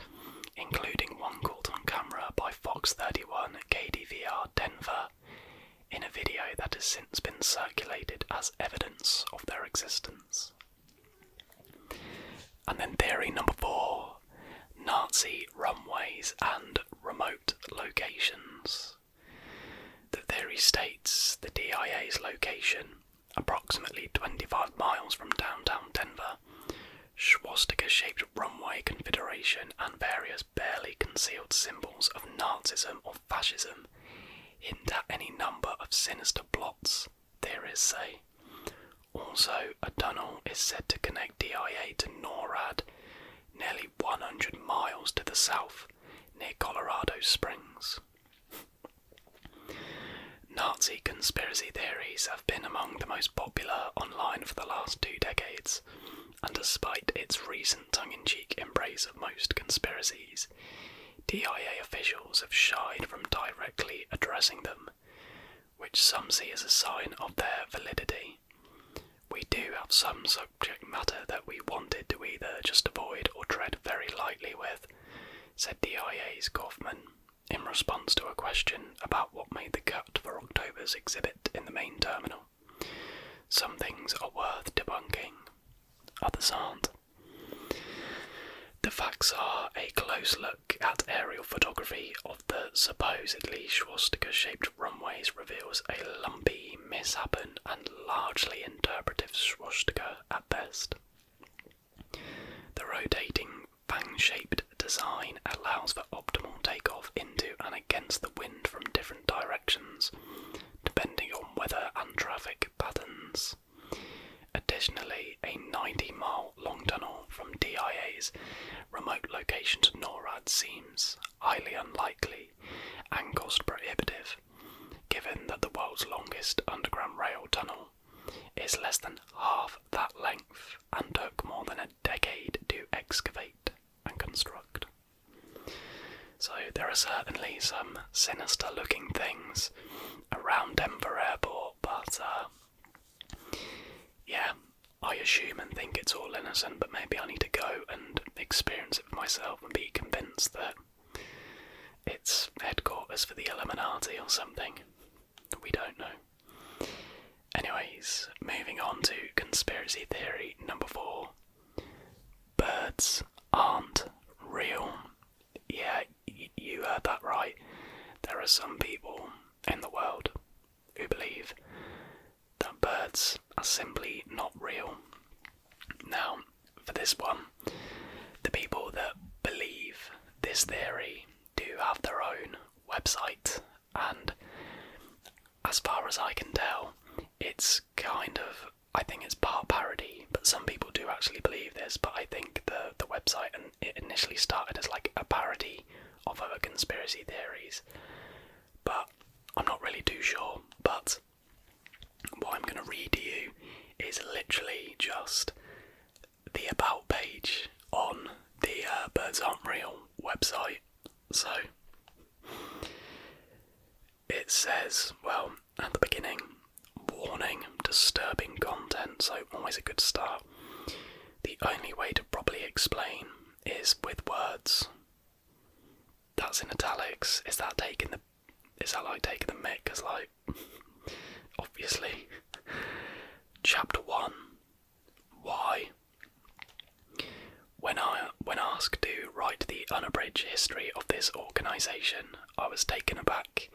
including one caught on camera by Fox 31 KDVR Denver, in a video that has since been circulated as evidence of their existence. And then theory number 4, Nazi runways and remote locations. The theory states the DIA's location, approximately 25 miles from downtown Denver, swastika-shaped runway configuration and various barely concealed symbols of Nazism or fascism hint at any number of sinister plots, theorists say. Also, a tunnel is said to connect DIA to NORAD, nearly 100 miles to the south, near Colorado Springs. Nazi conspiracy theories have been among the most popular online for the last 2 decades, and despite its recent tongue-in-cheek embrace of most conspiracies, DIA officials have shied from directly addressing them, which some see as a sign of their validity. We do have some subject matter that we wanted to either just avoid or tread very lightly with, said DIA's Kaufman, in response to a question about what made the cut for October's exhibit in the main terminal. Some things are worth debunking, others aren't. The facts are a close look at aerial photography of the supposedly swastika-shaped runways reveals a lumpy, mishappen and largely interpretive swastika at best. The rotating fang-shaped design allows for optimal takeoff into and against the wind from different directions, depending on weather and traffic patterns. Additionally, a 90-mile long tunnel from DIA's remote location to NORAD seems highly unlikely and cost prohibitive, given that the world's longest underground rail tunnel, is less than half that length and took more than a decade to excavate and construct. So there are certainly some sinister looking things around Denver Airport, but yeah, I assume and think it's all innocent, but maybe I need to go and experience it for myself and be convinced that it's headquarters for the Illuminati or something. We don't know. Anyways, moving on to conspiracy theory number 4. Birds aren't real. Yeah, you heard that right. There are some people in the world who believe that birds are simply not real. Now, for this one, the people that believe this theory do have their own website, and as far as I can tell, it's kind of, I think it's part parody, but some people do actually believe this, but I think the website, and it initially started as like a parody of other conspiracy theories, but I'm not really too sure. But what I'm going to read to you is literally just the about page on the Birds Aren't Real website. So it says, well, at the beginning, warning, disturbing content, so always a good start. The only way to properly explain is with words. That's in italics. Is that like taking the mic? Because, like, obviously. Chapter 1. Why? When asked to write the unabridged history of this organisation, I was taken aback.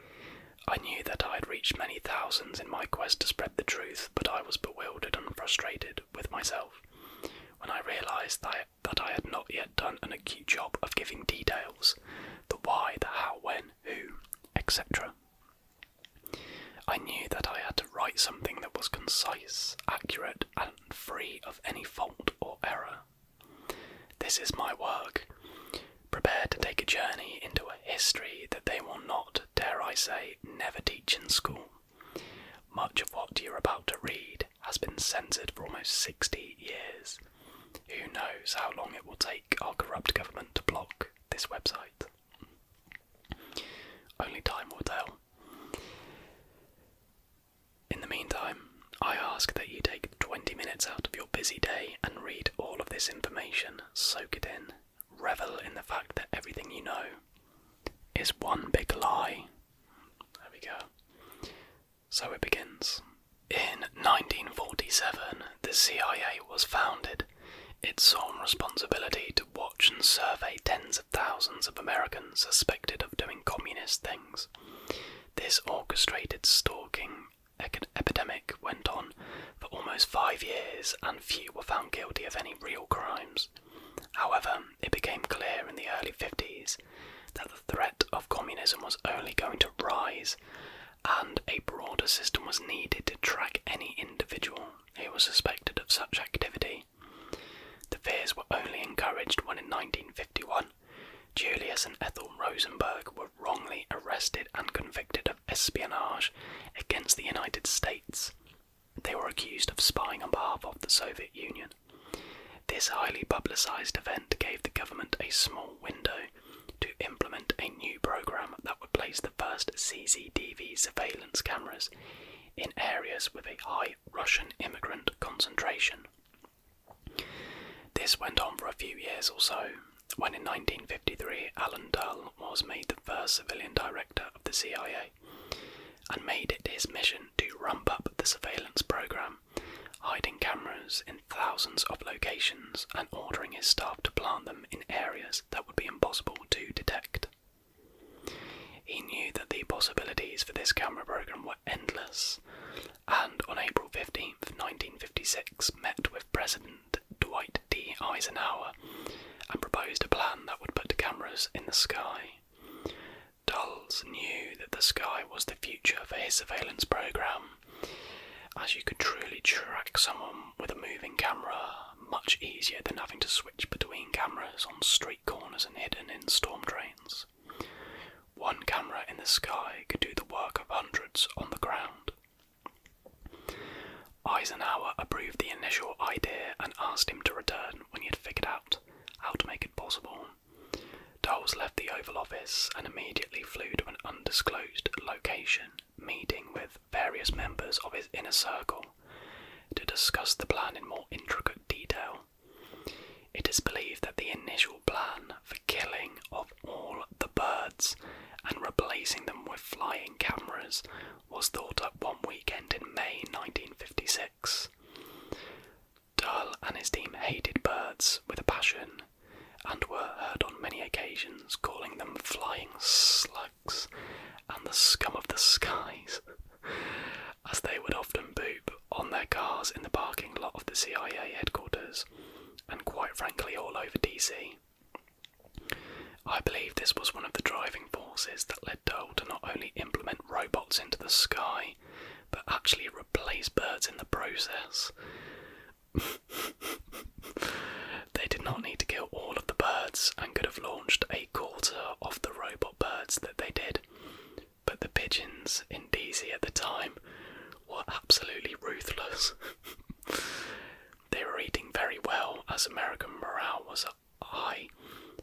I knew that I had reached many thousands in my quest to spread the truth, but I was bewildered and frustrated with myself when I realised that I had not yet done an acute job of giving details, the why, the how, when, who, etc. I knew that I had to write something that was concise, accurate, and free of any fault or error. This is my work, prepared to take a journey into a history that they will not, dare I say, never teach in school. Much of what you're about to read has been censored for almost 60 years. Who knows how long it will take our corrupt government to block this website? Only time will tell. In the meantime, I ask that you take 20 minutes out of your busy day and read all of this information, soak it in, revel in the fact that everything you know is one big lie. There we go. So it begins. In 1947, the CIA was founded. Its sole responsibility to watch and survey tens of thousands of Americans suspected of doing communist things. This orchestrated stalking epidemic went on for almost 5 years, and few were found guilty of any real crimes. However, it became clear in the early 50s that the threat of communism was only going to rise, and a broader system was needed to track any individual who was suspected of such activity. The fears were only encouraged when in 1951, Julius and Ethel Rosenberg were wrongly arrested and convicted of espionage against the United States. They were accused of spying on behalf of the Soviet Union. This highly publicised event gave the government a small window to implement a new program that would place the first CCTV surveillance cameras in areas with a high Russian immigrant concentration. This went on for a few years or so, when in 1953 Alan Dull was made the first civilian director of the CIA, and made it his mission to ramp up the surveillance program, hiding cameras in thousands of locations and ordering his staff to plant them in areas that would be impossible to detect. He knew that the possibilities for this camera program were endless, and on April 15, 1956, met with President Dwight D. Eisenhower and proposed a plan that would put cameras in the sky. Dulles knew that the sky was the future for his surveillance program, as you could truly track someone with a moving camera much easier than having to switch between cameras on street corners and hidden in storm drains. One camera in the sky could do the work of hundreds on the ground. Eisenhower approved the initial idea and asked him to return when he had figured out how to make it possible. Dulles left the Oval Office and immediately flew to an undisclosed location, meeting with various members of his inner circle to discuss the plan in more intricate detail. It is believed that the initial plan for killing of all the birds and replacing them with flying cameras was thought up one weekend in May 1956. Dulles and his team hated birds with a passion and were heard on many occasions calling them flying slugs and the scum of the skies, as they would often poop on their cars in the parking lot of the CIA headquarters, and quite frankly all over DC. I believe this was one of the driving forces that led Dulles to not only implement robots into the sky, but actually replace birds in the process. They did not need to kill all of the birds and could have launched a quarter of the robot birds that they did, but the pigeons in DC at the time were absolutely ruthless. They were eating very well as American morale was high.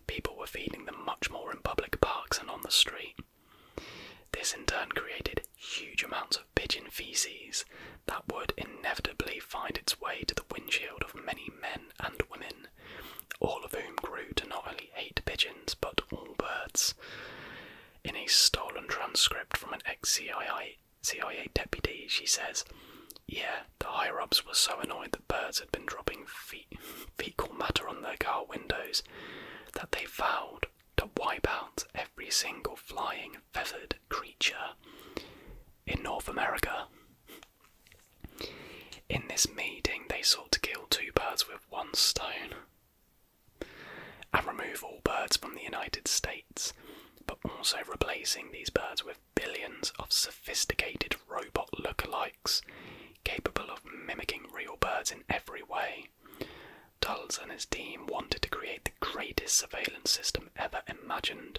People were feeding them much more in public parks and on the street. This in turn created huge amounts of pigeon feces that would inevitably find its way to the windshield of many men and women, all of whom grew to not only hate pigeons but all birds. In a stolen transcript from an ex-CIA deputy, she says, "Yeah, the higher-ups were so annoyed that birds had been dropping fecal matter on their car windows that they vowed to wipe out every single flying feathered creature in North America." In this meeting, they sought to kill 2 birds with 1 stone and remove all birds from the United States, but also replacing these birds with billions of sophisticated robot lookalikes capable of mimicking real birds in every way. Dulles and his team wanted to create the greatest surveillance system ever imagined,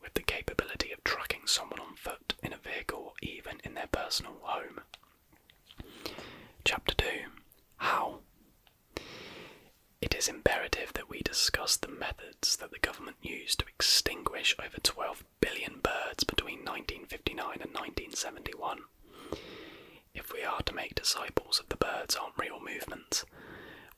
with the capability of tracking someone on foot in a vehicle, even in their personal home. Chapter 2. How? It is imperative that we discuss the methods that the government used to extinguish over 12 billion birds between 1959 and 1971. If we are to make disciples of the birds aren't real movement,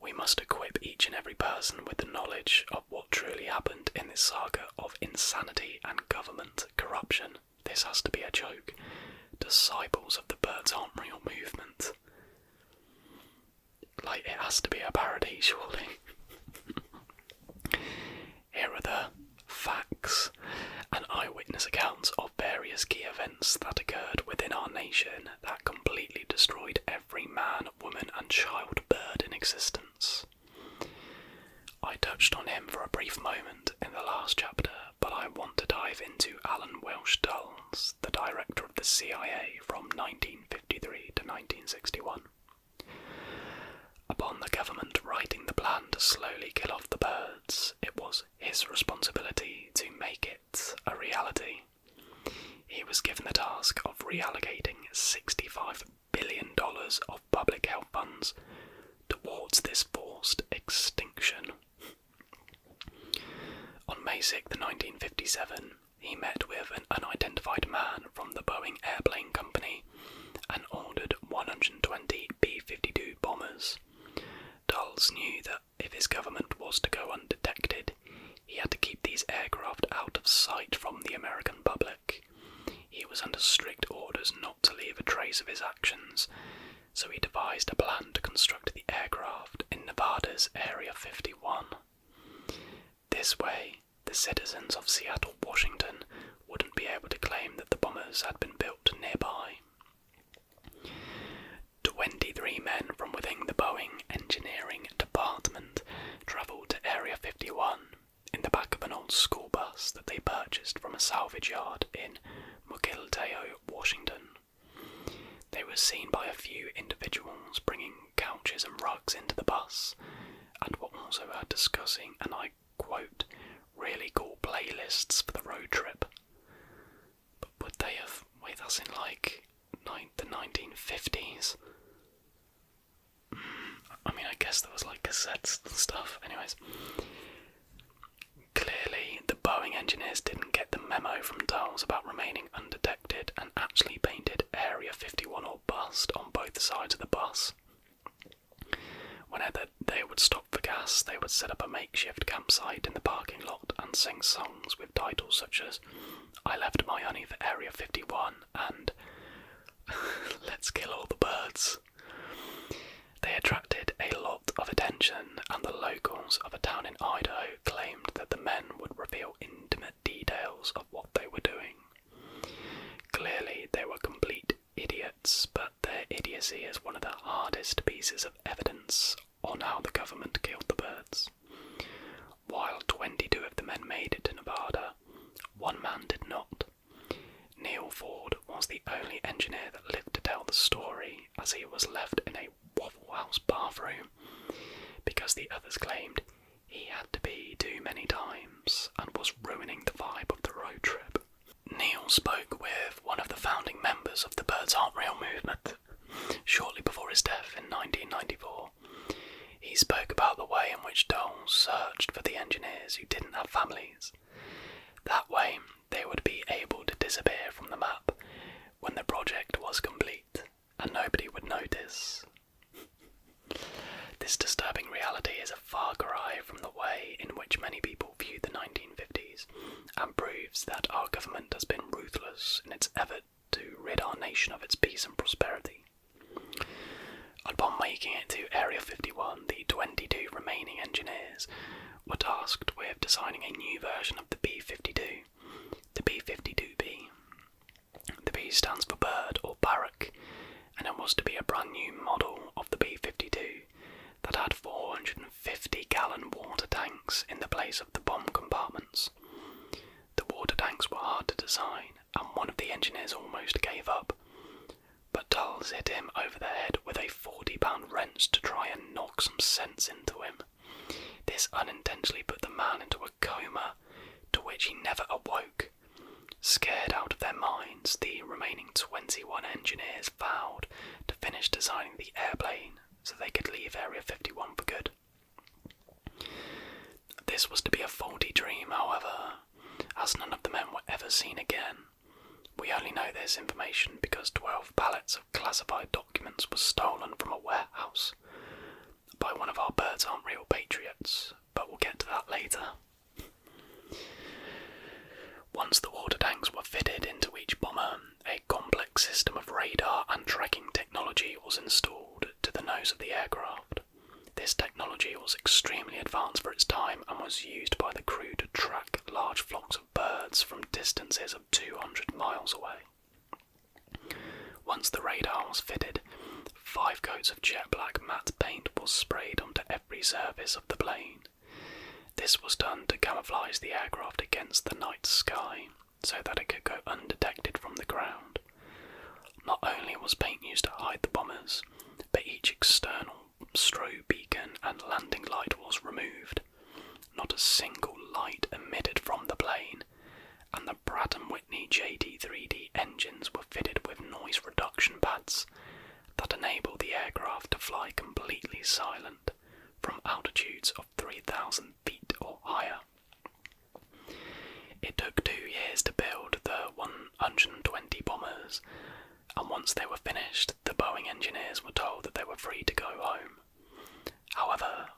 we must equip each and every person with the knowledge of what truly happened in this saga of insanity and government corruption. This has to be a joke. Disciples of the birds aren't real movement. Like, it has to be a parody, surely. Here are the facts and eyewitness accounts of various key events that occurred within our nation that completely destroyed every man, woman and child bird in existence. I touched on him for a brief moment in the last chapter, but I want to dive into Alan Welsh Dulles, the director of the CIA from 1953 to 1961. Upon the government writing the plan to slowly kill off the birds, it was his responsibility to make it a reality. He was given the task of reallocating $65 billion of public health funds towards this forced extinction. On May 6, 1957, he met with an unidentified man from the Boeing Airplane Company and ordered 120 B-52 bombers. Dulles knew that if his government was to go undetected, he had to keep these aircraft out of sight from the American public. He was under strict orders not to leave a trace of his actions, so he devised a plan to construct the aircraft in Nevada's Area 51. This way, the citizens of Seattle, Washington wouldn't be able to claim that the bombers had been built nearby. 23 men from within the Boeing engineering department travelled to Area 51 in the back of an old school bus that they purchased from a salvage yard in Mukilteo, Washington. They were seen by a few individuals bringing couches and rugs into the bus, and were also heard discussing, and I quote, really cool playlists for the road trip. But would they have with us in like the 1950s? I mean, I guess there was like cassettes and stuff. Anyways, clearly the Boeing engineers didn't get the memo from Dulles about remaining undetected and actually painted Area 51 or bust on both sides of the bus. Whenever they would stop for gas, they would set up a makeshift campsite in the parking lot and sing songs with titles such as "I Left My Honey for Area 51" and "Let's Kill All the Birds." They attracted a lot of attention, and the locals of a town in Idaho claimed that the men would reveal intimate details of what they were doing. Clearly, they were complete idiots, but their idiocy is one of the hardest pieces of evidence on how the government killed the birds. While 22 of the men made it to Nevada, one man did not. Neil Ford was the only engineer that lived to tell the story, as he was left in a Waffle House bathroom because the others claimed he had to pee too many times and was ruining the vibe of the road trip. Neil spoke with one of the founding members of the Birds Aren't Real movement shortly before his death in 1994. He spoke about the way in which Dulles searched for the engineers who didn't have families. That way, they would be able to disappear from the map when the project was complete, and nobody would notice. This disturbing reality is a far cry from the way in which many people view the 1950s, and proves that our government has been ruthless in its effort to rid our nation of its peace and prosperity. Upon making it to Area 51, the 22 remaining engineers were tasked with designing a new version of the B-52, the B-52B. The B stands for bird or barrack, and it was to be a brand new model of the B-52 that had 450-gallon water tanks in the place of the bomb compartments. The water tanks were hard to design, and one of the engineers almost gave up, but Dulles hit him over the head with a 40-pound wrench to try and knock some sense into him. This unintentionally put the man into a coma, to which he never awoke. Scared out of their minds, the remaining 21 engineers vowed to finish designing the airplane so they could leave Area 51 for good. This was to be a faulty dream, however, as none of the men were ever seen again. We only know this information because 12 pallets of classified documents were stolen from a warehouse by one of our Birds Aren't Real patriots, but we'll get to that later. Once the water tanks were fitted into each bomber, a complex system of radar and tracking technology was installed to the nose of the aircraft. This technology was extremely advanced for its time and was used by the crew to track large flocks of birds from distances of 200 miles away. Once the radar was fitted, 5 coats of jet black matte paint was sprayed onto every surface of the plane. This was done to camouflage the aircraft against the night sky, so that it could go undetected from the ground. Not only was paint used to hide the bombers, but each external strobe beacon and landing light was removed. Not a single light emitted from the plane, and the Pratt & Whitney JT3D engines were fitted with noise reduction pads that enabled the aircraft to fly completely silent from altitudes of 3,000 feet or higher. It took 2 years to build the 120 bombers, and once they were finished, the Boeing engineers were told that they were free to go home. However,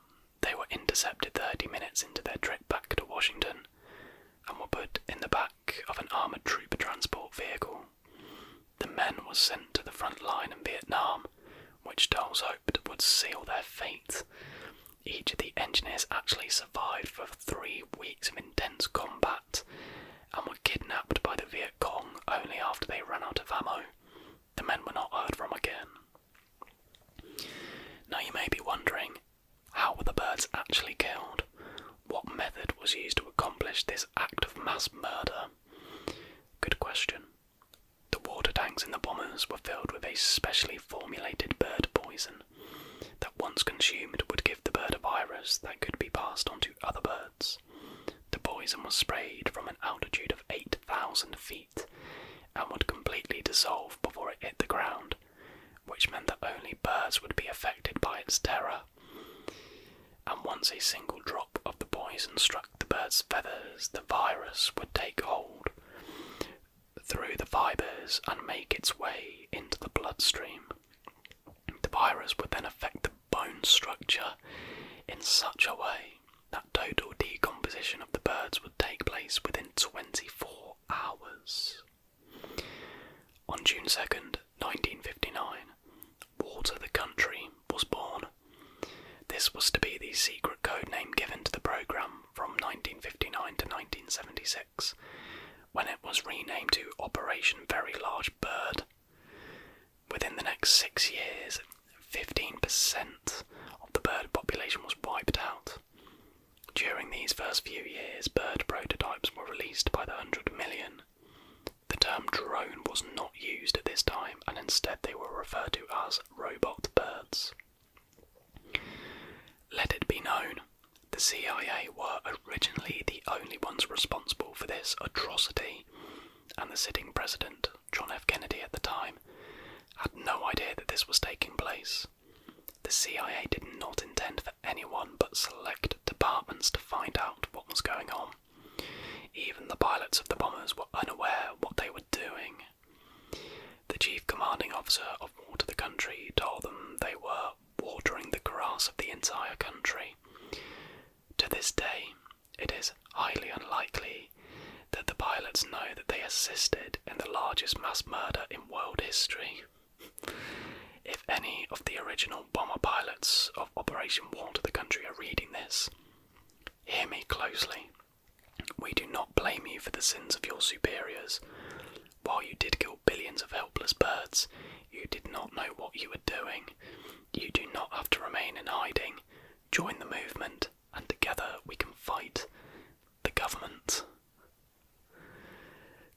they were intercepted 30 minutes into their trip back to Washington, and were put in the back of an armoured troop transport vehicle. The men were sent to the front line in Vietnam, which Dulles hoped would seal their fate. Each of the engineers actually survived for 3 weeks of intense combat, and were kidnapped by the Viet Cong only after they ran out of ammo. The men were not heard from again. Now you may be wondering, how were the birds actually killed? What method was used to accomplish this act of mass murder? Good question. The water tanks in the bombers were filled with a specially formulated bird poison that once consumed would give the bird a virus that could be passed on to other birds. The poison was sprayed from an altitude of 8,000 feet and would completely dissolve before it hit the ground, which meant that only birds would be affected by its terror, and once a single drop of the poison struck the bird's feathers, the virus would take hold through the fibres and make its way into the bloodstream. The virus would then affect the bone structure in such a way that total decomposition of the birds would take place within 24 hours. On June 2nd, 1959, Water the Country was born. This was to be the secret code name given to the programme from 1959 to 1976, when it was renamed to Operation Very Large Bird. Within the next 6 years, 15% of the bird population was wiped out. During these first few years, bird prototypes were released by the 100 million. The term drone was not used at this time, and instead they were referred to as robot birds. Let it be known, the CIA were originally the only ones responsible for this atrocity, and the sitting president, John F. Kennedy at the time, had no idea that this was taking place. The CIA did not intend for anyone but select departments to find out what was going on. Even the pilots of the bombers were unaware what they were doing. The chief commanding officer of Water the Country told them they were watering the grass of the entire country. To this day, it is highly unlikely that the pilots know that they assisted in the largest mass murder in world history. If any of the original bomber pilots of Operation Water the Country are reading this, hear me closely. We do not blame you for the sins of your superiors. While you did kill billions of helpless birds, you did not know what you were doing. You do not have to remain in hiding. Join the movement, and together we can fight the government.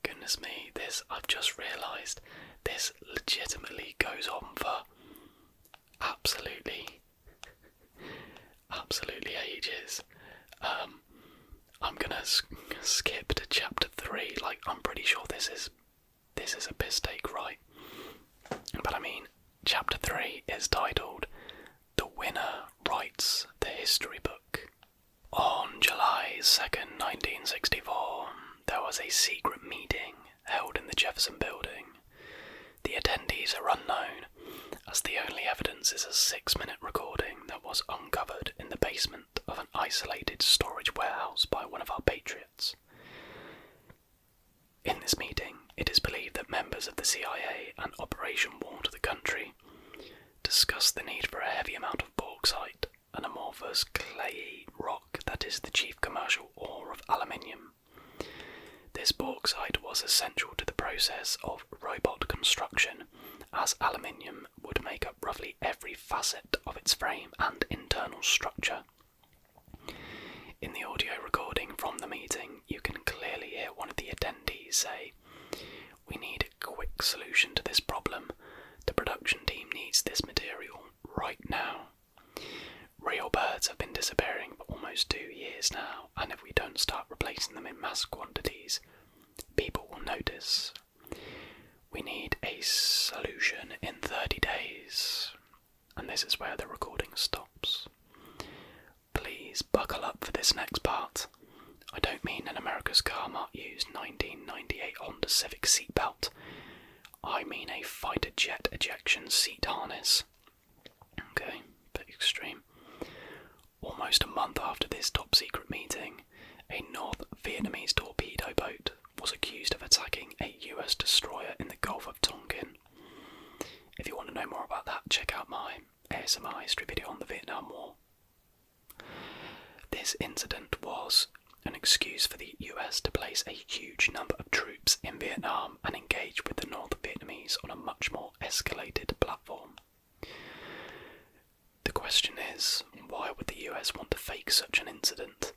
Goodness me, I've just realised, this legitimately goes on for absolutely ages. I'm gonna skip to chapter 3. Like, I'm pretty sure this is a piss take, right? But I mean, chapter 3 is titled "The Winner Writes the History Book." On July 2nd, 1964, there was a secret meeting held in the Jefferson Building. The attendees are unknown, as the only evidence is a 6-minute recording that was uncovered in the basement of an isolated storage warehouse by one of our patriots. In this meeting, it is believed that members of the CIA and Operation Water the Country discussed the need for a heavy amount of bauxite, an amorphous clayey rock that is the chief commercial ore of aluminium. This bauxite was essential to the process of robot construction, as aluminium would make up roughly every facet of its frame and internal structure. In the audio recording from the meeting, you can clearly hear one of the attendees say, "We need a quick solution to this problem. The production team needs this material right now. Real birds have been disappearing for almost 2 years now, and if we don't start replacing them in mass quantities, people will notice. We need a solution in 30 days. And this is where the recording stops. Please buckle up for this next part. I don't mean an America's Car-Mart used 1998 Honda Civic seatbelt. I mean a fighter jet ejection seat harness. Okay, bit extreme. Almost a month after this top secret meeting, a North Vietnamese torpedo boat was accused of attacking a US destroyer in the Gulf of Tonkin. If you want to know more about that, check out my ASMR history video on the Vietnam War. This incident was an excuse for the US to place a huge number of troops in Vietnam and engage with the North Vietnamese on a much more escalated platform. The question is, why would the US want to fake such an incident?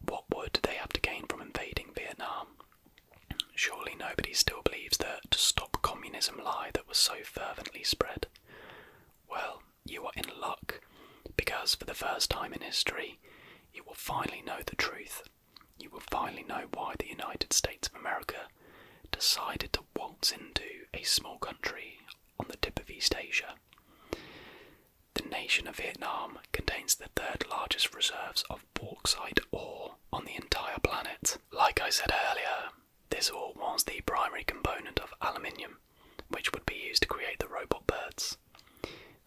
What would they have to gain from invading Vietnam? Surely nobody still believes the "to stop communism" lie that was so fervently spread. Well, you are in luck, because for the first time in history, you will finally know the truth. You will finally know why the United States of America decided to waltz into a small country on the tip of East Asia. The nation of Vietnam contains the 3rd largest largest reserves of bauxite ore on the entire planet. Like I said earlier, this ore was the primary component of aluminium, which would be used to create the robot birds.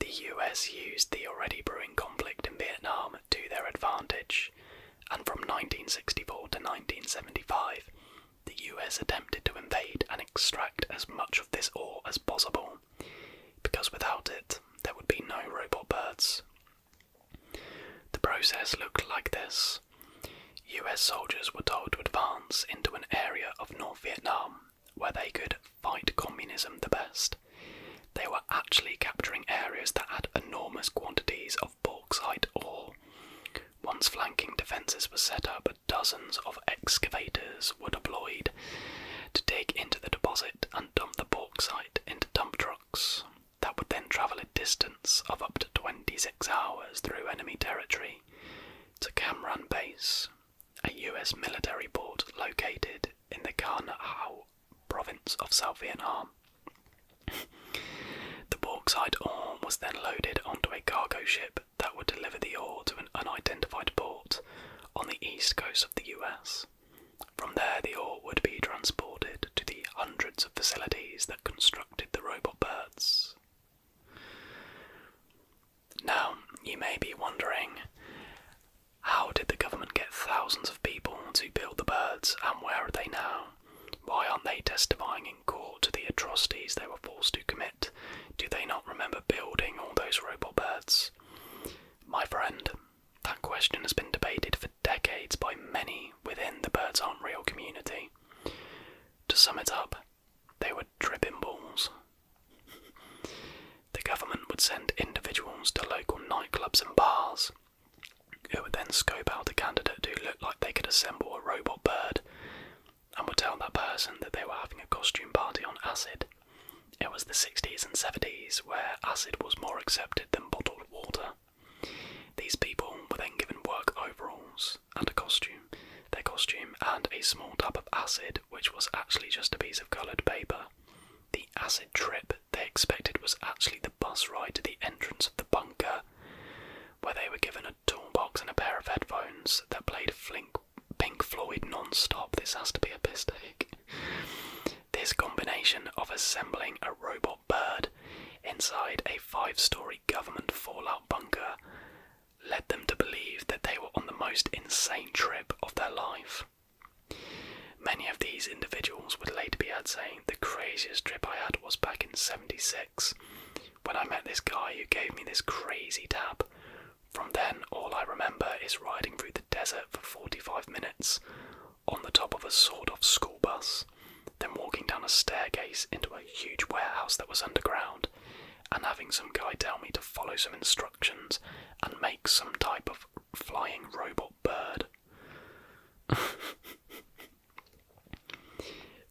The US used the already brewing conflict in Vietnam to their advantage, and from 1964 to 1975, the US attempted to invade and extract as much of this ore as possible, because without it, there would be no robot birds. The process looked like this. US soldiers were told to advance into an area of North Vietnam where they could fight communism the best. They were actually capturing areas that had enormous quantities of bauxite ore. Once flanking defences were set up, dozens of excavators were deployed to dig into the deposit and dump the bauxite into dump trucks that would then travel a distance of up to 26 hours through enemy territory to Cam Ranh Base, a US military port located in the Can Ho province of South Vietnam. The bauxite ore was then loaded onto a cargo ship that would deliver the ore to an unidentified port on the east coast of the US. From there, the ore would be transported to the hundreds of facilities that constructed the robot birds. Now, you may be wondering, how did the government get thousands of people to build the birds, and where are they now? Why aren't they testifying in court to the atrocities they were forced to commit? Do they not remember building all those robot birds? My friend, that question has been debated for decades by many within the Birds Aren't Real community. To sum it up, they were tripping balls. The government would send individuals to local nightclubs and bars, who would then scope out a candidate who looked like they could assemble a robot bird, and would tell that person that they were having a costume party on acid. It was the 60s and 70s, where acid was more accepted than bottled water. These people were then given work overalls and a costume, their costume and a small tub of acid, which was actually just a piece of coloured paper. The acid trip they expected was actually the bus ride to the entrance of the bunker, where they were given a toolbox and a pair of headphones that played Pink Floyd non-stop. This has to be a piss take. This combination of assembling a robot bird inside a 5-story government fallout bunker led them to believe that they were on the most insane trip of their life. Many of these individuals would later be heard saying, "The craziest trip I had was back in '76, when I met this guy who gave me this crazy tab. From then, all I remember is riding through the desert for 45 minutes on the top of a sawed-off school bus, then walking down a staircase into a huge warehouse that was underground, and having some guy tell me to follow some instructions and make some type of flying robot bird."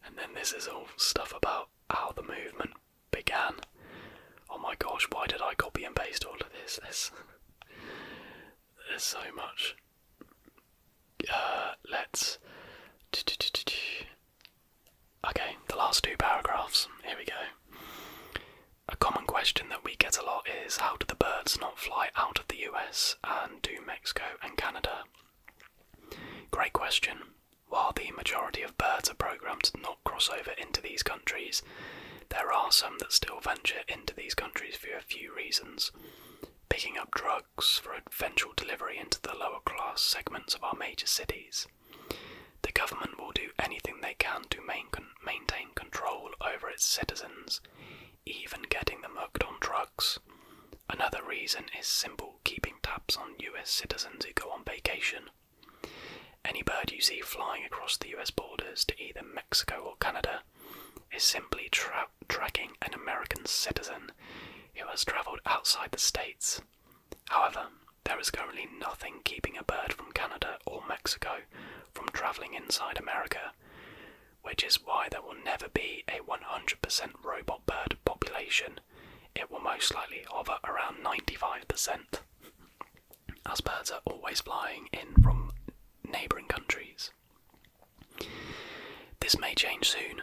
And then this is all stuff about how the movement began. Oh my gosh, why did I copy and paste all of this? There's so much. Okay, the last 2 paragraphs. Here we go. A common question that we get a lot is, how do the birds not fly out of the US and to Mexico and Canada? Great question. While the majority of birds are programmed to not cross over into these countries, there are some that still venture into these countries for a few reasons. Picking up drugs for eventual delivery into the lower class segments of our major cities. The government will do anything they can to maintain control over its citizens, even getting them hooked on drugs. Another reason is simple keeping tabs on US citizens who go on vacation. Any bird you see flying across the US borders to either Mexico or Canada is simply tracking an American citizen who has travelled outside the States. However, there is currently nothing keeping a bird from Canada or Mexico from travelling inside America, which is why there will never be a 100% robot bird population. It will most likely hover around 95%, as birds are always flying in from neighbouring countries. This may change soon.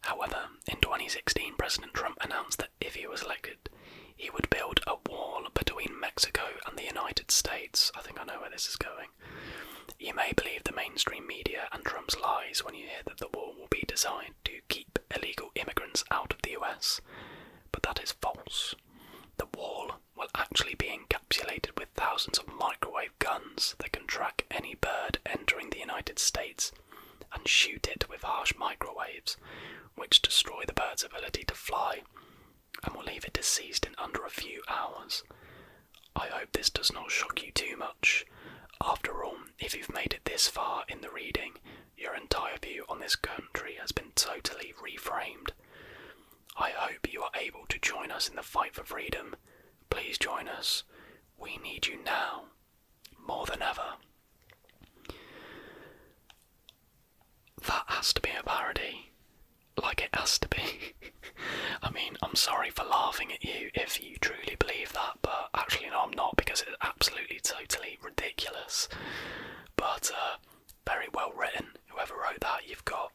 However, in 2016, President Trump announced that if he was elected, he would build a wall between Mexico and the United States. I think I know this is going. You may believe the mainstream media and Trump's lies when you hear that the wall will be designed to keep illegal immigrants out of the US, but that is false. The wall will actually be encapsulated with thousands of microwave guns that can track any bird entering the United States and shoot it with harsh microwaves, which destroy the bird's ability to fly and will leave it deceased in under a few hours. I hope this does not shock you too much. After all, if you've made it this far in the reading, your entire view on this country has been totally reframed. I hope you are able to join us in the fight for freedom. Please join us. We need you now, more than ever. That has to be a parody. Like it has to be. I mean, I'm sorry for laughing at you if you truly believe that, but actually no, I'm not, because it's absolutely totally ridiculous. But very well written. Whoever wrote that, you've got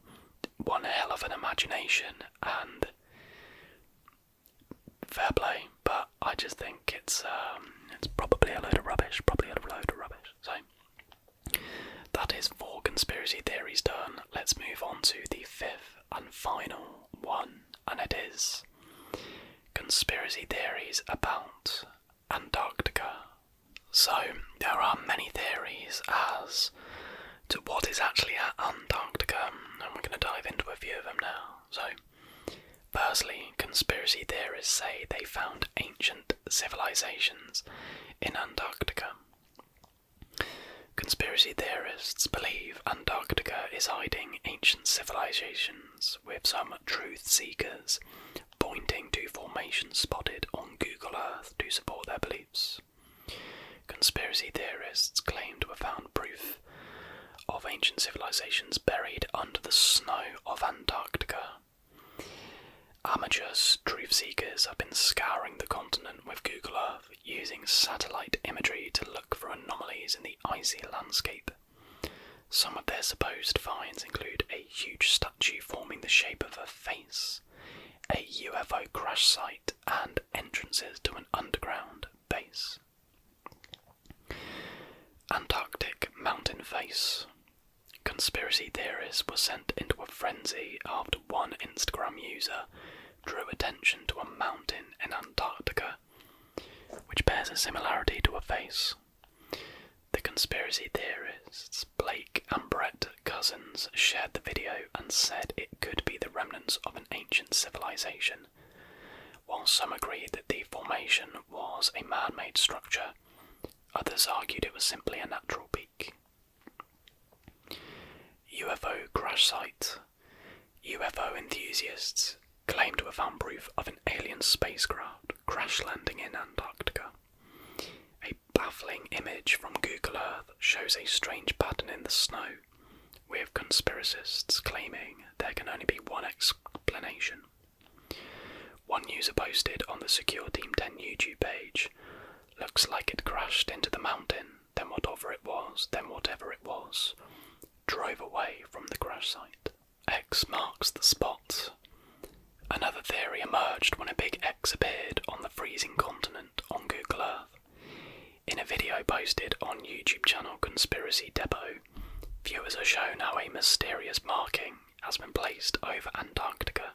one hell of an imagination, and fair play. But I just think it's probably a load of rubbish. So that is 4 conspiracy theories done. Let's move on to the 5th and final one, and it is conspiracy theories about Antarctica. So there are many theories as to what is actually at Antarctica, and we're going to dive into a few of them now. So firstly, conspiracy theorists say they found ancient civilizations in Antarctica. Conspiracy theorists believe Antarctica is hiding ancient civilizations, with some truth seekers pointing to formations spotted on Google Earth to support their beliefs. Conspiracy theorists claim to have found proof of ancient civilizations buried under the snow of Antarctica. Amateur truth seekers have been scouring the continent with Google Earth, using satellite imagery to look for anomalies in the icy landscape. Some of their supposed finds include a huge statue forming the shape of a face, a UFO crash site, and entrances to an underground base. Antarctic mountain face. Conspiracy theorists were sent into a frenzy after one Instagram user drew attention to a mountain in Antarctica, which bears a similarity to a face. The conspiracy theorists Blake and Brett Cousins shared the video and said it could be the remnants of an ancient civilization, while some agreed that the formation was a man-made structure. Others argued it was simply a natural peak. UFO crash site. UFO enthusiasts claim to have found proof of an alien spacecraft crash landing in Antarctica. A baffling image from Google Earth shows a strange pattern in the snow, with conspiracists claiming there can only be one explanation. One user posted on the Secure Team 10 YouTube page, "Looks like it crashed into the mountain, then whatever it was, drove away from the crash site. X marks the spot." Another theory emerged when a big X appeared on the freezing continent on Google Earth. In a video posted on YouTube channel Conspiracy Depot, viewers are shown how a mysterious marking has been placed over Antarctica.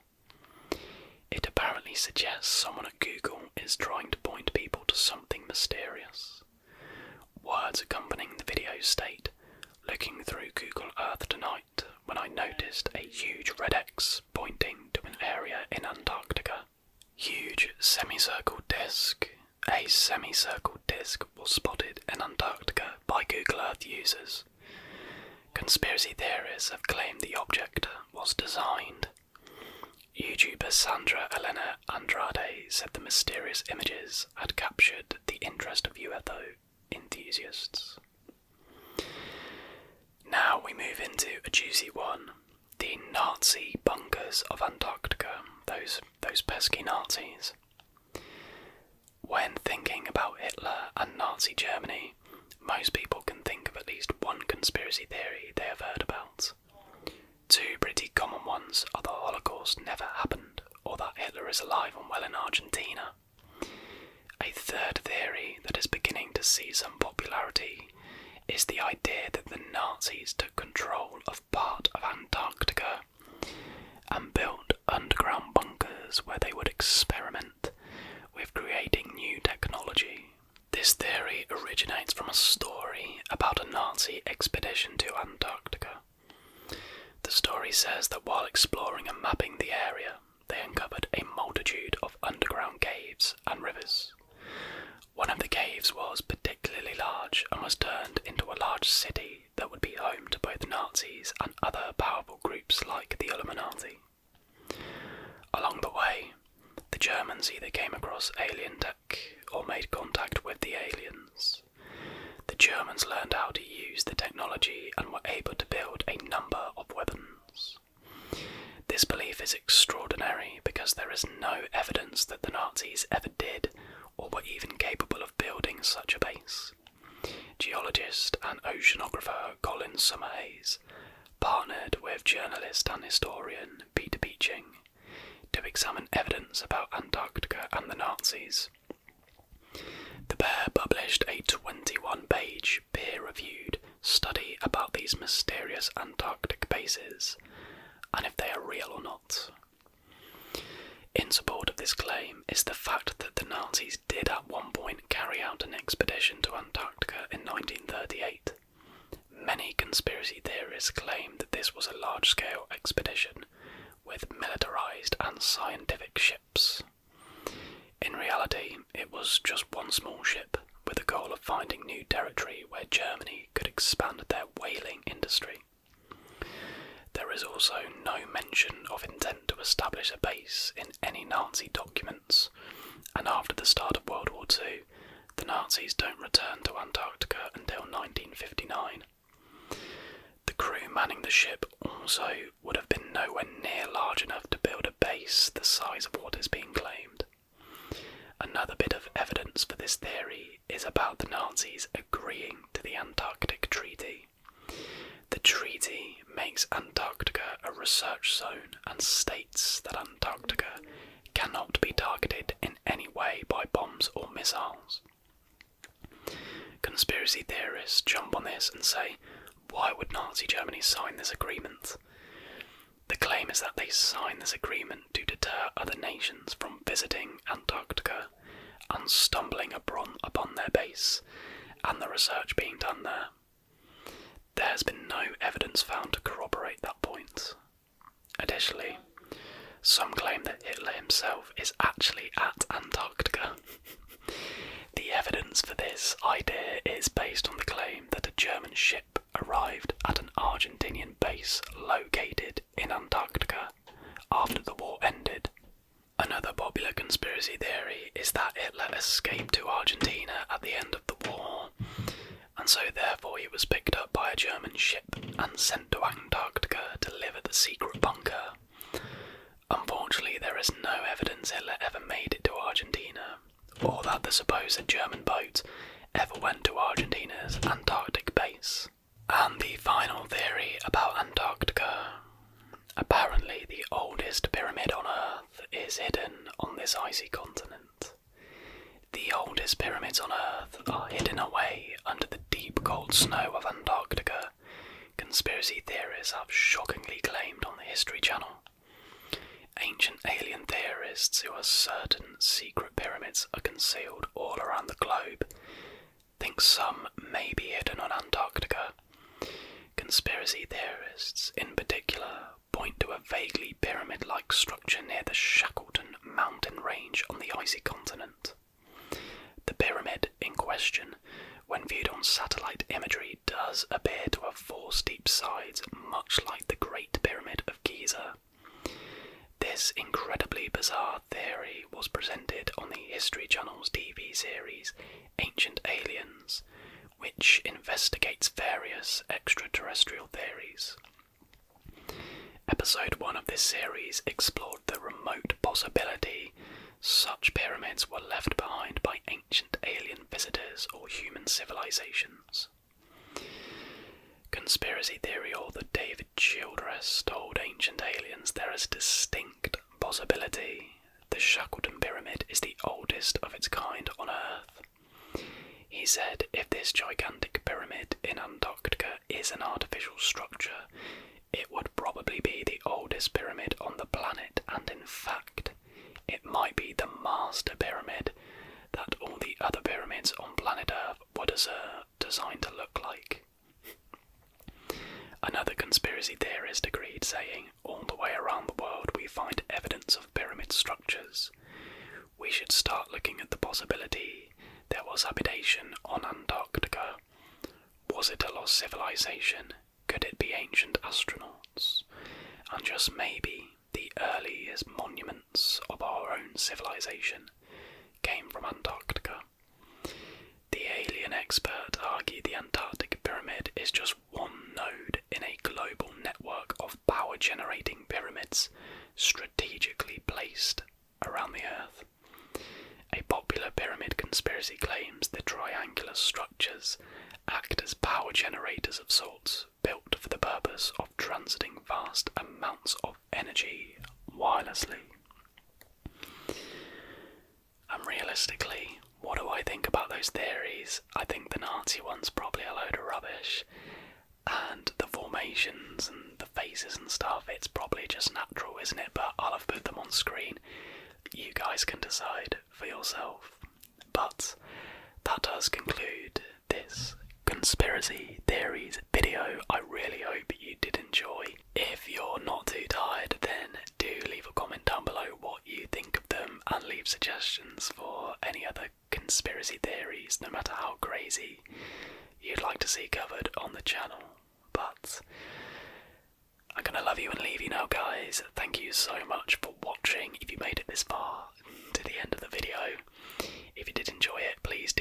It apparently suggests someone at Google is trying to point people to something mysterious. Words accompanying the video state, "Looking through Google Earth tonight when I noticed a huge red X pointing to an area in Antarctica." Huge semicircle disc. A semicircle disc was spotted in Antarctica by Google Earth users. Conspiracy theorists have claimed the object was designed. YouTuber Sandra Elena Andrade said the mysterious images had captured the interest of UFO enthusiasts. Now we move into a juicy one. The Nazi bunkers of Antarctica. Those pesky Nazis. When thinking about Hitler and Nazi Germany, most people can think of at least one conspiracy theory they have heard about. Two pretty common ones are the Holocaust never happened, or that Hitler is alive and well in Argentina. A third theory that is beginning to see some popularity is the idea that the Nazis took control of part of Antarctica and built underground bunkers where they would experiment with creating new technology. This theory originates from a story about a Nazi expedition to Antarctica. The story says that while exploring and mapping the area, they uncovered a multitude of underground caves and rivers. One of the caves was particularly large and was turned into a large city that would be home to both Nazis and other powerful groups like the Illuminati. Along the way, the Germans either came across alien tech or made contact with the aliens. The Germans learned how to use the technology and were able to build a number of weapons. This belief is extraordinary because there is no evidence that the Nazis ever did or were even capable of building such a base. Geologist and oceanographer Colin Summerhayes partnered with journalist and historian Peter Beeching to examine evidence about Antarctica and the Nazis. The pair published a 21-page peer-reviewed study about these mysterious Antarctic bases and if they are real or not. In support of this claim is the fact that the Nazis did at one point carry out an expedition to Antarctica in 1938. Many conspiracy theorists claim that this was a large-scale expedition with militarized and scientific ships. In reality, it was just one small ship with the goal of finding new territory where Germany could expand their whaling industry. There is also no mention of intent to establish a base in any Nazi documents, and after the start of World War II, the Nazis don't return to Antarctica until 1959. The crew manning the ship also would have been nowhere near large enough to build a base the size of what is being claimed. Another bit of evidence for this theory is about the Nazis agreeing to the Antarctic Treaty. The treaty makes Antarctica a research zone and states that Antarctica cannot be targeted in any way by bombs or missiles. Conspiracy theorists jump on this and say, why would Nazi Germany sign this agreement? The claim is that they signed this agreement to deter other nations from visiting Antarctica and stumbling upon their base and the research being done there. There has been no evidence found to corroborate that point. Additionally, some claim that Hitler himself is actually at Antarctica. The evidence for this idea is based on the claim that a German ship arrived at an Argentinian base located in Antarctica after the war ended. Another popular conspiracy theory is that Hitler escaped to Argentina at the end of the war, and so therefore he was picked up by a German ship and sent to Antarctica to live at the secret bunker. Unfortunately, there is no evidence Hitler ever made it to Argentina, or that the supposed German boat ever went to Argentina's Antarctic base. And the final theory about Antarctica. Apparently the oldest pyramid on Earth is hidden on this icy continent. The oldest pyramids on Earth are hidden away under the deep cold snow of Antarctica, conspiracy theorists have shockingly claimed on the History Channel. Ancient alien theorists who are certain secret pyramids are concealed all around the globe think some may be hidden on Antarctica. Conspiracy theorists, in particular, point to a vaguely pyramid-like structure near the Shackleton mountain range on the icy continent. The pyramid in question, when viewed on satellite imagery, does appear to have four steep sides, much like the Great Pyramid of Giza. This incredibly bizarre theory was presented on the History Channel's TV series Ancient Aliens, which investigates various extraterrestrial theories. Episode 1 of this series explored the remote possibility such pyramids were left behind by ancient alien visitors or human civilizations. Conspiracy theory author David Childress told Ancient Aliens there is a distinct possibility the Shackleton Pyramid is the oldest of its kind on Earth. He said if this gigantic pyramid in in Antarctica is an artificial structure, it would probably be the oldest pyramid on the planet, and in fact, it might be the master pyramid that all the other pyramids on planet Earth were designed to look like. Another conspiracy theorist agreed, saying, all the way around the world we find evidence of pyramid structures. We should start looking at the possibility there was habitation on Antarctica. Was it a lost civilization? Could it be ancient astronauts? And just maybe the earliest monuments of our own civilization came from Antarctica. The alien expert argued the Antarctic pyramid is just one node in a global network of power-generating pyramids strategically placed around the Earth. A popular pyramid conspiracy claims the triangular structures act as power generators of sorts, built for the purpose of transiting vast amounts of energy wirelessly. And realistically, what do I think about those theories? I think the Nazi one's probably a load of rubbish, and the formations and the faces and stuff, it's probably just natural, isn't it? But I'll have put them on screen. You guys can decide for yourself. But that does conclude this conspiracy theories video. I really hope you did enjoy. If you're not too tired, then do leave a comment down below what you think of them, and leave suggestions for any other conspiracy theories, no matter how crazy, you'd like to see covered on the channel. But I'm gonna love you and leave you now, guys. Thank you so much for watching. If you made it this far to the end of the video, if you did enjoy it, please